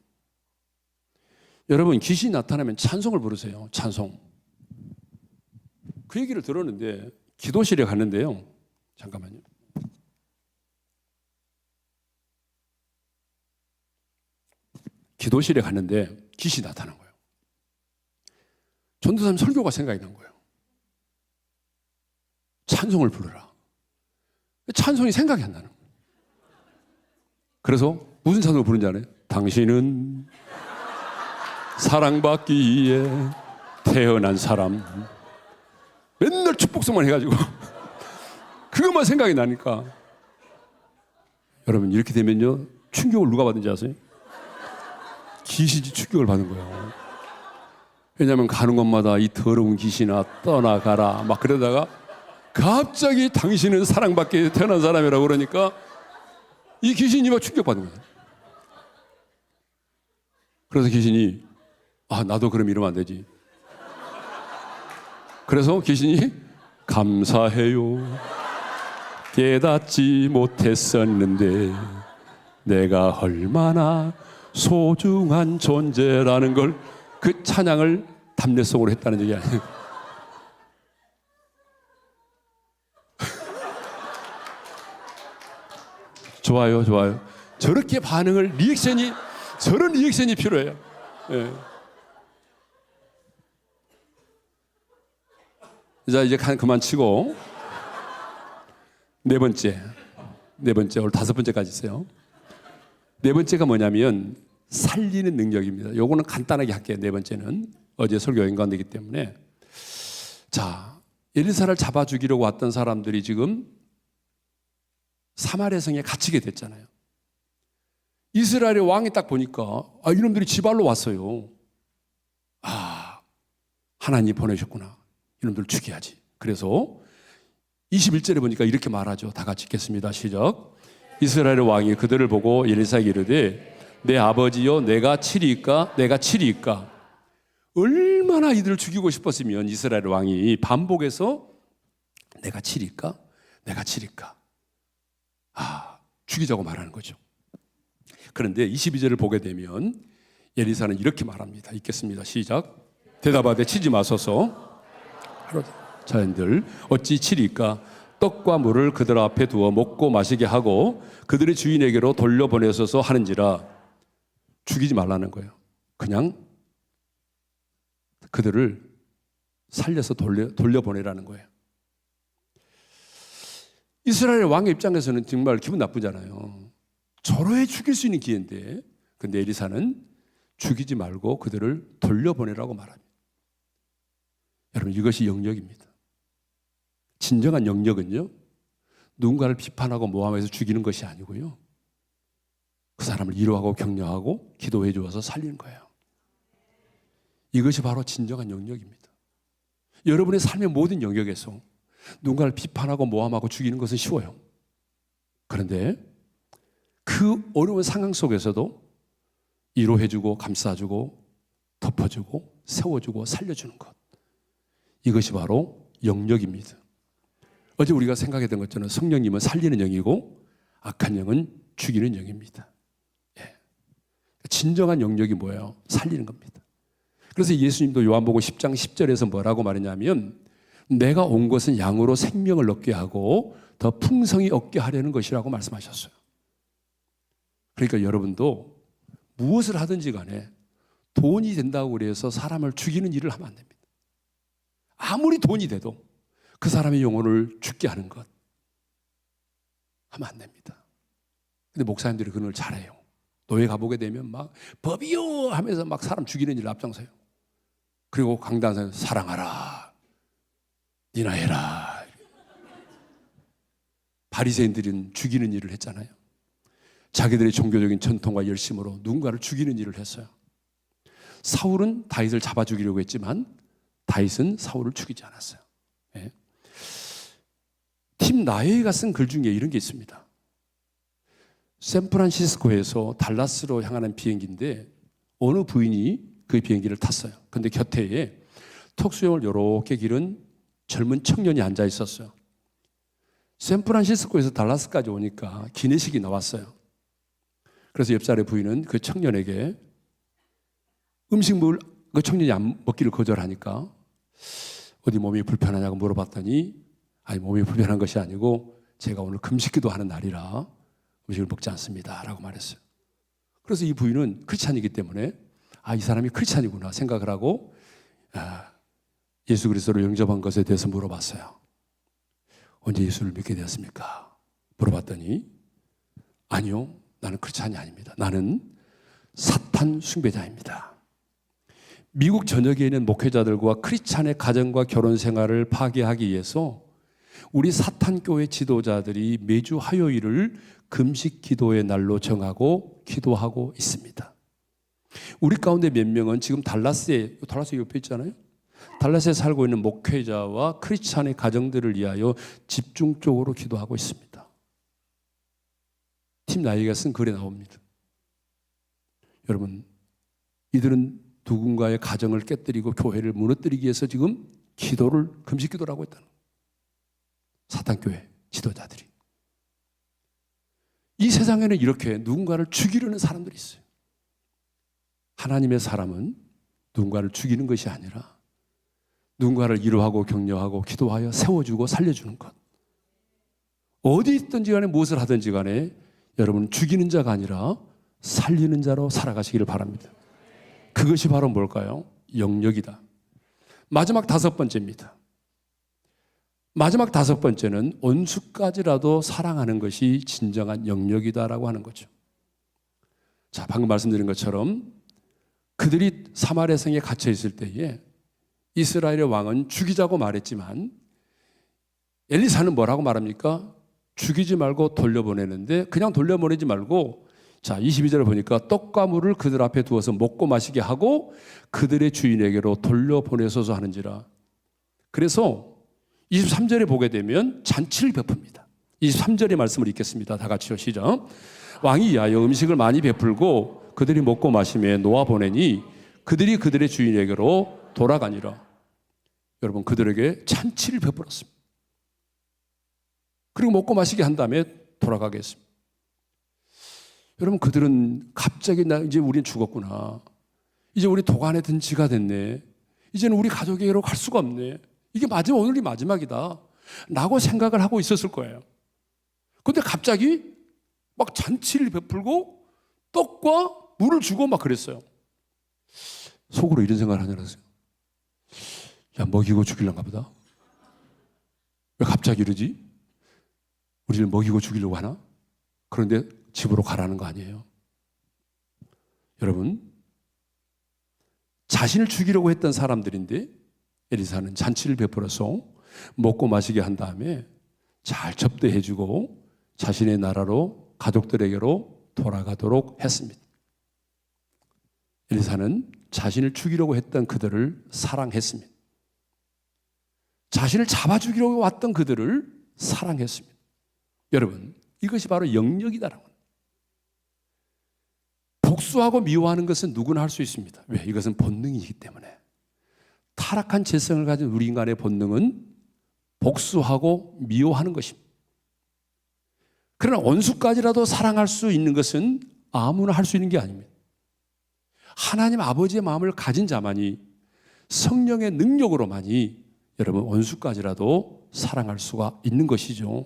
여러분, 귀신이 나타나면 찬송을 부르세요. 찬송. 그 얘기를 들었는데 기도실에 갔는데요. 잠깐만요. 기도실에 갔는데 귀신이 나타난 거예요. 전도사님 설교가 생각이 난 거예요. 찬송을 부르라. 찬송이 생각이 안 나는 거예요. 그래서 무슨 찬송을 부른지 알아요? 당신은 사랑받기 위해 태어난 사람. 맨날 축복성만 해가지고 그것만 생각이 나니까. 여러분, 이렇게 되면요 충격을 누가 받는지 아세요? 귀신이 충격을 받는 거예요. 왜냐하면 가는 곳마다 이 더러운 귀신아 떠나가라 막 그러다가 갑자기 당신은 사랑받기 위해 태어난 사람이라고 그러니까 이 귀신이 막 충격받는 거예요. 그래서 귀신이 나도 그럼 이러면 안 되지. 그래서 귀신이 감사해요. 깨닫지 못했었는데 내가 얼마나 소중한 존재라는 걸 그 찬양을 담례송으로 했다는 얘기 아니에요. 좋아요. 저렇게 반응을 저런 리액션이 필요해요. 네. 자, 이제 그만 치고 네 번째 오늘 5번째까지 있어요. 네 번째가 뭐냐면 살리는 능력입니다. 요거는 간단하게 할게요. 네 번째는 어제 설교 연관되기 때문에. 자, 엘리사를 잡아 죽이려고 왔던 사람들이 지금 사마리아 성에 갇히게 됐잖아요. 이스라엘의 왕이 딱 보니까 이놈들이 지발로 왔어요. 하나님이 보내셨구나. 이놈들 죽여야지. 그래서 21절에 보니까 이렇게 말하죠. 다 같이 읽겠습니다. 시작. 이스라엘의 왕이 그들을 보고 엘리사에게 이르되 내 아버지여 내가 치리이까. 얼마나 이들을 죽이고 싶었으면 이스라엘 왕이 반복해서 내가 치리이까. 죽이자고 말하는 거죠. 그런데 22절을 보게 되면 엘리사는 이렇게 말합니다. 읽겠습니다. 시작. 대답하되 치지 마소서. 자연들 어찌 치리까? 떡과 물을 그들 앞에 두어 먹고 마시게 하고 그들의 주인에게로 돌려보내소서 하는지라. 죽이지 말라는 거예요. 그냥 그들을 살려서 돌려보내라는 거예요. 이스라엘 왕의 입장에서는 정말 기분 나쁘잖아요. 절호에 죽일 수 있는 기회인데, 근데 엘리사는 죽이지 말고 그들을 돌려보내라고 말합니다. 여러분, 이것이 영역입니다. 진정한 영역은요, 누군가를 비판하고 모함해서 죽이는 것이 아니고요, 그 사람을 위로하고 격려하고 기도해 주어서 살리는 거예요. 이것이 바로 진정한 영역입니다. 여러분의 삶의 모든 영역에서 누군가를 비판하고 모함하고 죽이는 것은 쉬워요. 그런데 그 어려운 상황 속에서도 위로해주고 감싸주고 덮어주고 세워주고 살려주는 것, 이것이 바로 영역입니다. 어제 우리가 생각했던 것처럼 성령님은 살리는 영이고 악한 영은 죽이는 영입니다. 진정한 영역이 뭐예요? 살리는 겁니다. 그래서 예수님도 요한복음 10장 10절에서 뭐라고 말했냐면, 내가 온 것은 양으로 생명을 얻게 하고 더 풍성히 얻게 하려는 것이라고 말씀하셨어요. 그러니까 여러분도 무엇을 하든지 간에 돈이 된다고 그래서 사람을 죽이는 일을 하면 안 됩니다. 아무리 돈이 돼도 그 사람의 영혼을 죽게 하는 것 하면 안 됩니다. 근데 목사님들이 그런 걸 잘해요. 노예 가보게 되면 막 법이요 하면서 막 사람 죽이는 일을 앞장서요. 그리고 강단에서 사랑하라, 니나 해라. 바리새인들은 죽이는 일을 했잖아요. 자기들의 종교적인 전통과 열심으로 누군가를 죽이는 일을 했어요. 사울은 다윗을 잡아 죽이려고 했지만 다윗은 사울을 죽이지 않았어요. 네. 팀 나헤이가 쓴 글 중에 이런 게 있습니다. 샌프란시스코에서 달라스로 향하는 비행기인데 어느 부인이 그 비행기를 탔어요. 근데 곁에 턱수염을 이렇게 기른 젊은 청년이 앉아 있었어요. 샌프란시스코에서 달라스까지 오니까 기내식이 나왔어요. 그래서 옆자리 부인은 그 청년에게 음식물 그 청년이 안 먹기를 거절하니까 어디 몸이 불편하냐고 물어봤더니, 아니 몸이 불편한 것이 아니고 제가 오늘 금식기도 하는 날이라 음식을 먹지 않습니다 라고 말했어요. 그래서 이 부인은 크리스찬이기 때문에 이 사람이 크리스찬이구나 생각을 하고 예수 그리스도를 영접한 것에 대해서 물어봤어요. 언제 예수를 믿게 되었습니까? 물어봤더니 아니요, 나는 크리스찬이 아닙니다. 나는 사탄 숭배자입니다. 미국 전역에 있는 목회자들과 크리스찬의 가정과 결혼 생활을 파괴하기 위해서 우리 사탄교회 지도자들이 매주 화요일을 금식 기도의 날로 정하고 기도하고 있습니다. 우리 가운데 몇 명은 지금 달라스 옆에 있잖아요. 달라스에 살고 있는 목회자와 크리스찬의 가정들을 위하여 집중적으로 기도하고 있습니다. 팀 나이가 쓴 글에 나옵니다. 여러분, 이들은 누군가의 가정을 깨뜨리고 교회를 무너뜨리기 위해서 지금 기도를 금식 기도를 하고 있다는 거예요. 사탄교회 지도자들이. 이 세상에는 이렇게 누군가를 죽이려는 사람들이 있어요. 하나님의 사람은 누군가를 죽이는 것이 아니라 누군가를 위로하고 격려하고 기도하여 세워주고 살려주는 것. 어디 있든지 간에 무엇을 하든지 간에 여러분 죽이는 자가 아니라 살리는 자로 살아가시기를 바랍니다. 그것이 바로 뭘까요? 영역이다. 마지막 5번째입니다. 마지막 5번째는 원수까지라도 사랑하는 것이 진정한 영역이다라고 하는 거죠. 자, 방금 말씀드린 것처럼 그들이 사마리아 성에 갇혀 있을 때에 이스라엘의 왕은 죽이자고 말했지만 엘리사는 뭐라고 말합니까? 죽이지 말고 돌려보내는데 그냥 돌려보내지 말고, 자 22절을 보니까 떡과 물을 그들 앞에 두어서 먹고 마시게 하고 그들의 주인에게로 돌려보내소서 하는지라. 그래서 23절에 보게 되면 잔치를 베풉니다. 23절의 말씀을 읽겠습니다. 다 같이요, 시작. 왕이 위하여 음식을 많이 베풀고 그들이 먹고 마시며 놓아보내니 그들이 그들의 주인에게로 돌아가니라. 여러분, 그들에게 잔치를 베풀었습니다. 그리고 먹고 마시게 한 다음에 돌아가겠습니다. 여러분, 그들은 갑자기 이제 우린 죽었구나. 이제 우리 도간에 든 지가 됐네. 이제는 우리 가족에게로 갈 수가 없네. 이게 오늘이 마지막이다 라고 생각을 하고 있었을 거예요. 근데 갑자기 막 잔치를 베풀고 떡과 물을 주고 막 그랬어요. 속으로 이런 생각을 하냐 그랬어요. 야, 먹이고 죽이려나 보다. 왜 갑자기 이러지? 우리를 먹이고 죽이려고 하나? 그런데 집으로 가라는 거 아니에요. 여러분, 자신을 죽이려고 했던 사람들인데 엘리사는 잔치를 베풀어서 먹고 마시게 한 다음에 잘 접대해주고 자신의 나라로 가족들에게로 돌아가도록 했습니다. 엘리사는 자신을 죽이려고 했던 그들을 사랑했습니다. 자신을 잡아 죽이려고 왔던 그들을 사랑했습니다. 여러분, 이것이 바로 영역이다라고 합니다. 복수하고 미워하는 것은 누구나 할 수 있습니다. 왜? 이것은 본능이기 때문에. 타락한 죄성을 가진 우리 인간의 본능은 복수하고 미워하는 것입니다. 그러나 원수까지라도 사랑할 수 있는 것은 아무나 할 수 있는 게 아닙니다. 하나님 아버지의 마음을 가진 자만이, 성령의 능력으로만이 여러분 원수까지라도 사랑할 수가 있는 것이죠.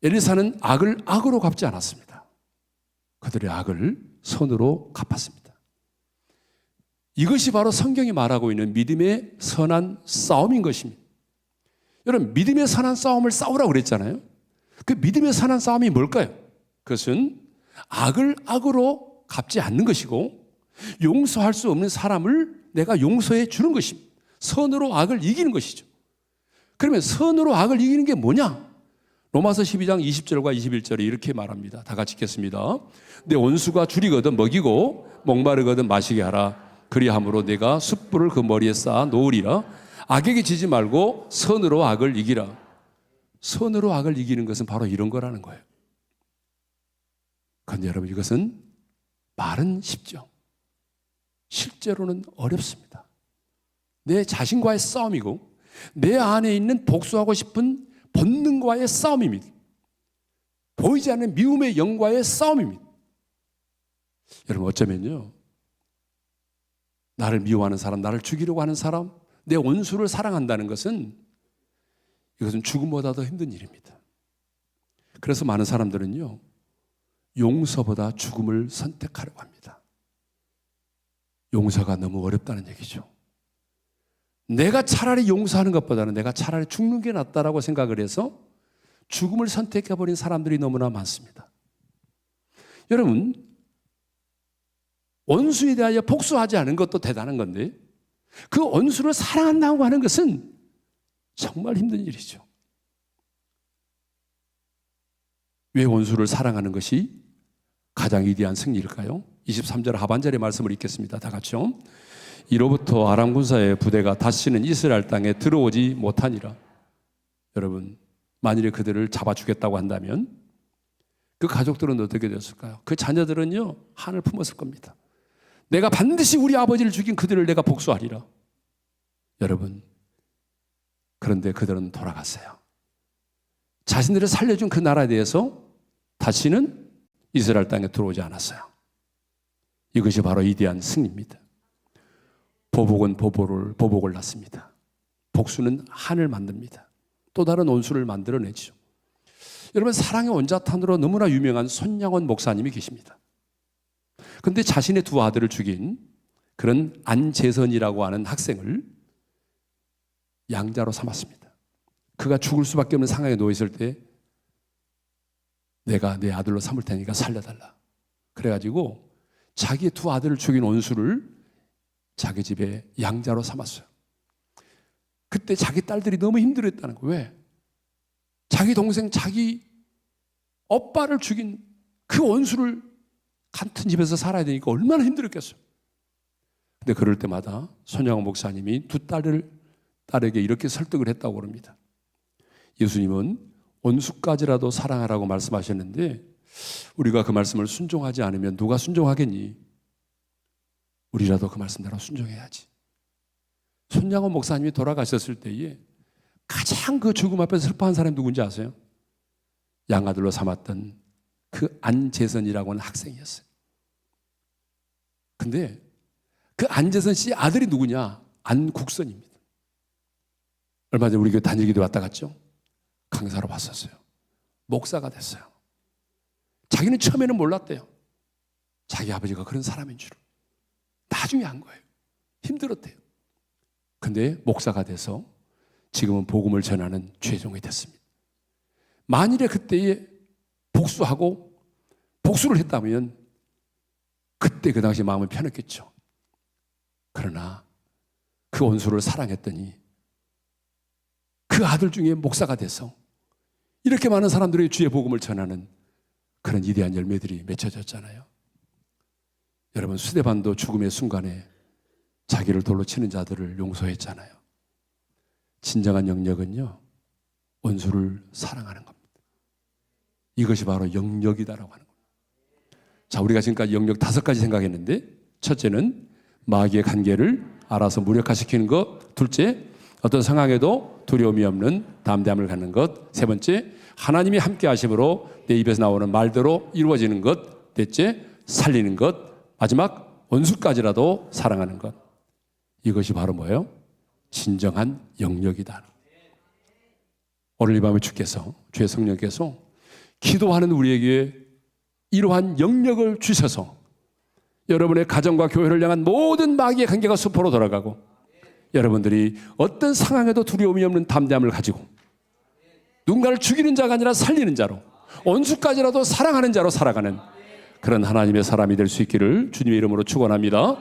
엘리사는 악을 악으로 갚지 않았습니다. 그들의 악을 선으로 갚았습니다. 이것이 바로 성경이 말하고 있는 믿음의 선한 싸움인 것입니다. 여러분, 믿음의 선한 싸움을 싸우라고 그랬잖아요. 그 믿음의 선한 싸움이 뭘까요? 그것은 악을 악으로 갚지 않는 것이고 용서할 수 없는 사람을 내가 용서해 주는 것입니다. 선으로 악을 이기는 것이죠. 그러면 선으로 악을 이기는 게 뭐냐? 로마서 12장 20절과 21절에 이렇게 말합니다. 다 같이 읽겠습니다. 내 원수가 줄이거든 먹이고 목마르거든 마시게 하라. 그리함으로 내가 숯불을 그 머리에 쌓아 놓으리라. 악에게 지지 말고 선으로 악을 이기라. 선으로 악을 이기는 것은 바로 이런 거라는 거예요. 그런데 여러분, 이것은 말은 쉽죠. 실제로는 어렵습니다. 내 자신과의 싸움이고 내 안에 있는 복수하고 싶은 본능과의 싸움입니다. 보이지 않는 미움의 영과의 싸움입니다. 여러분, 어쩌면요, 나를 미워하는 사람, 나를 죽이려고 하는 사람, 내 원수를 사랑한다는 것은 이것은 죽음보다 더 힘든 일입니다. 그래서 많은 사람들은요, 용서보다 죽음을 선택하려고 합니다. 용서가 너무 어렵다는 얘기죠. 내가 차라리 용서하는 것보다는 내가 차라리 죽는 게 낫다라고 생각을 해서 죽음을 선택해버린 사람들이 너무나 많습니다. 여러분, 원수에 대하여 복수하지 않은 것도 대단한 건데 그 원수를 사랑한다고 하는 것은 정말 힘든 일이죠. 왜 원수를 사랑하는 것이 가장 위대한 승리일까요? 23절 하반절의 말씀을 읽겠습니다. 다 같이요. 이로부터 아람 군사의 부대가 다시는 이스라엘 땅에 들어오지 못하니라. 여러분, 만일에 그들을 잡아 주겠다고 한다면 그 가족들은 어떻게 됐을까요? 그 자녀들은요, 한을 품었을 겁니다. 내가 반드시 우리 아버지를 죽인 그들을 내가 복수하리라. 여러분, 그런데 그들은 돌아갔어요. 자신들을 살려준 그 나라에 대해서 다시는 이스라엘 땅에 들어오지 않았어요. 이것이 바로 위대한 승리입니다. 보복은 보복을 낳습니다. 복수는 한을 만듭니다. 또 다른 원수를 만들어내죠. 여러분, 사랑의 원자탄으로 너무나 유명한 손양원 목사님이 계십니다. 그런데 자신의 두 아들을 죽인 그런 안재선이라고 하는 학생을 양자로 삼았습니다. 그가 죽을 수밖에 없는 상황에 놓여 있을 때 내가 내 아들로 삼을 테니까 살려달라. 그래가지고 자기의 두 아들을 죽인 원수를 자기 집에 양자로 삼았어요. 그때 자기 딸들이 너무 힘들었다는 거예요. 왜? 자기 동생, 자기 오빠를 죽인 그 원수를 같은 집에서 살아야 되니까 얼마나 힘들었겠어요. 근데 그럴 때마다 손양원 목사님이 두 딸에게 이렇게 설득을 했다고 그럽니다. 예수님은 원수까지라도 사랑하라고 말씀하셨는데 우리가 그 말씀을 순종하지 않으면 누가 순종하겠니? 우리라도 그 말씀대로 순종해야지. 손양원 목사님이 돌아가셨을 때에 가장 그 죽음 앞에서 슬퍼한 사람이 누군지 아세요? 양아들로 삼았던 그 안재선이라고 하는 학생이었어요. 근데 그 안재선 씨 아들이 누구냐? 안국선입니다. 얼마 전에 우리 교회 단일기도 왔다 갔죠? 강사로 봤었어요. 목사가 됐어요. 자기는 처음에는 몰랐대요. 자기 아버지가 그런 사람인 줄을. 나중에 한 거예요. 힘들었대요. 근데 목사가 돼서 지금은 복음을 전하는 최종이 됐습니다. 만일에 그때에 복수를 했다면 그때 그 당시 마음은 편했겠죠. 그러나 그 원수를 사랑했더니 그 아들 중에 목사가 돼서 이렇게 많은 사람들의 주의 복음을 전하는 그런 위대한 열매들이 맺혀졌잖아요. 여러분, 스데반도 죽음의 순간에 자기를 돌로 치는 자들을 용서했잖아요. 진정한 영역은요, 원수를 사랑하는 겁니다. 이것이 바로 영역이다라고 하는 겁니다. 자, 우리가 지금까지 영역 5가지 생각했는데, 첫째는 마귀의 관계를 알아서 무력화시키는 것. 둘째, 어떤 상황에도 두려움이 없는 담대함을 갖는 것. 세 번째, 하나님이 함께 하심으로 내 입에서 나오는 말대로 이루어지는 것. 넷째, 살리는 것. 마지막, 원수까지라도 사랑하는 것. 이것이 바로 뭐예요? 진정한 영역이다. 오늘 이 밤에 주께서, 주의 성령께서 기도하는 우리에게 이러한 영역을 주셔서 여러분의 가정과 교회를 향한 모든 마귀의 관계가 수포로 돌아가고 여러분들이 어떤 상황에도 두려움이 없는 담대함을 가지고 누군가를 죽이는 자가 아니라 살리는 자로, 원수까지라도 사랑하는 자로 살아가는 그런 하나님의 사람이 될 수 있기를 주님의 이름으로 축원합니다.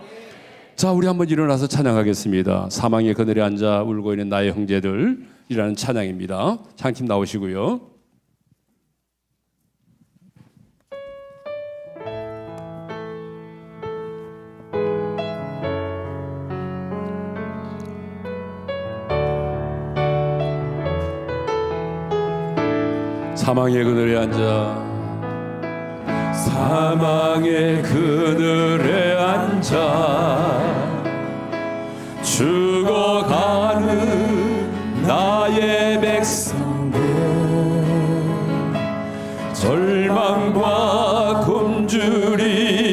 자, 우리 한번 일어나서 찬양하겠습니다. 사망의 그늘에 앉아 울고 있는 나의 형제들이라는 찬양입니다. 찬양팀 나오시고요. 사망의 그늘에 앉아, 사망의 그늘에 앉아 죽어가는 나의 백성들, 절망과 굶주림에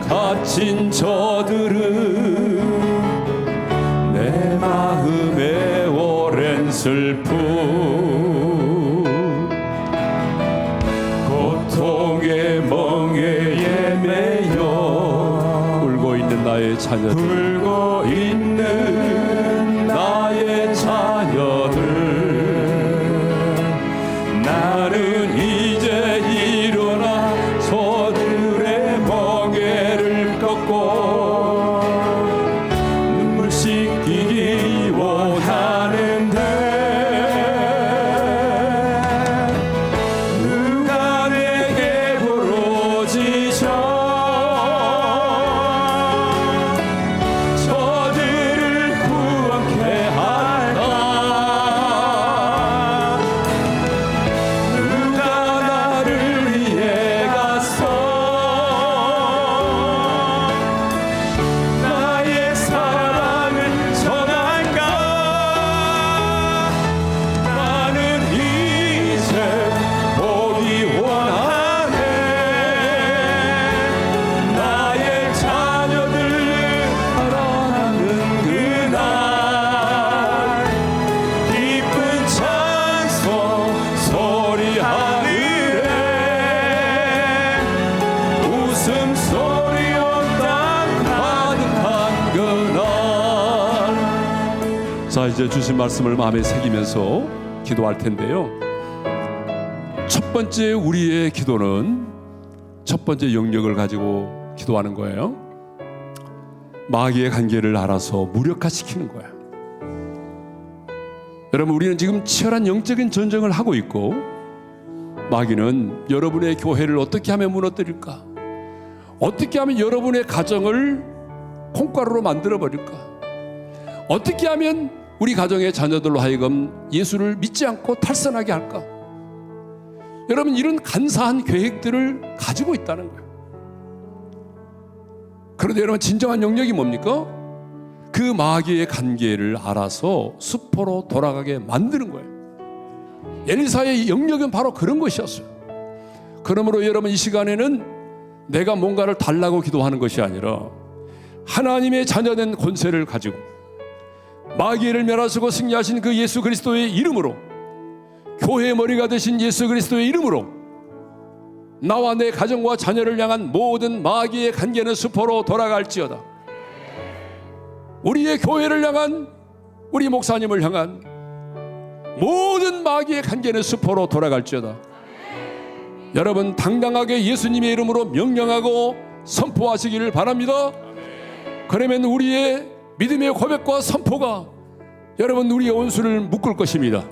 갇힌 저들은 내 마음에 오랜 슬픔, 고통의 멍에에 매여 울고 있는 나의 자녀들, 울고 있는 나의 자녀들, 나는 이제 일어나 저들의 멍에를 꺾고 눈물 씻기기 원하는데 누가 내게 부르짖어 저들을 구원케 할까? 누가 나를 위해 갔어 나의 사랑을 전할까? 나는 이제 보기 원하네. 나의 자녀들 살아나는 그날 기쁜 찬송 소리 하늘에 웃음소리 온 땅 가득한 그날. 자, 이제 주신 말씀을 마음에 새기면서 기도할 텐데요. 첫 번째 우리의 기도는 첫 번째 영역을 가지고 기도하는 거예요. 마귀의 관계를 알아서 무력화시키는 거예요. 여러분, 우리는 지금 치열한 영적인 전쟁을 하고 있고 마귀는 여러분의 교회를 어떻게 하면 무너뜨릴까? 어떻게 하면 여러분의 가정을 콩가루로 만들어버릴까? 어떻게 하면 우리 가정의 자녀들로 하여금 예수를 믿지 않고 탈선하게 할까? 여러분, 이런 간사한 계획들을 가지고 있다는 거예요. 그런데 여러분, 진정한 영역이 뭡니까? 그 마귀의 관계를 알아서 수포로 돌아가게 만드는 거예요. 엘리사의 영역은 바로 그런 것이었어요. 그러므로 여러분, 이 시간에는 내가 뭔가를 달라고 기도하는 것이 아니라 하나님의 자녀된 권세를 가지고 마귀를 멸하시고 승리하신 그 예수 그리스도의 이름으로, 교회의 머리가 되신 예수 그리스도의 이름으로 나와 내 가정과 자녀를 향한 모든 마귀의 관계는 수포로 돌아갈지어다. 우리의 교회를 향한, 우리 목사님을 향한 모든 마귀의 관계는 수포로 돌아갈지어다. 여러분, 당당하게 예수님의 이름으로 명령하고 선포하시기를 바랍니다. 그러면 우리의 믿음의 고백과 선포가 여러분, 우리의 원수를 묶을 것입니다.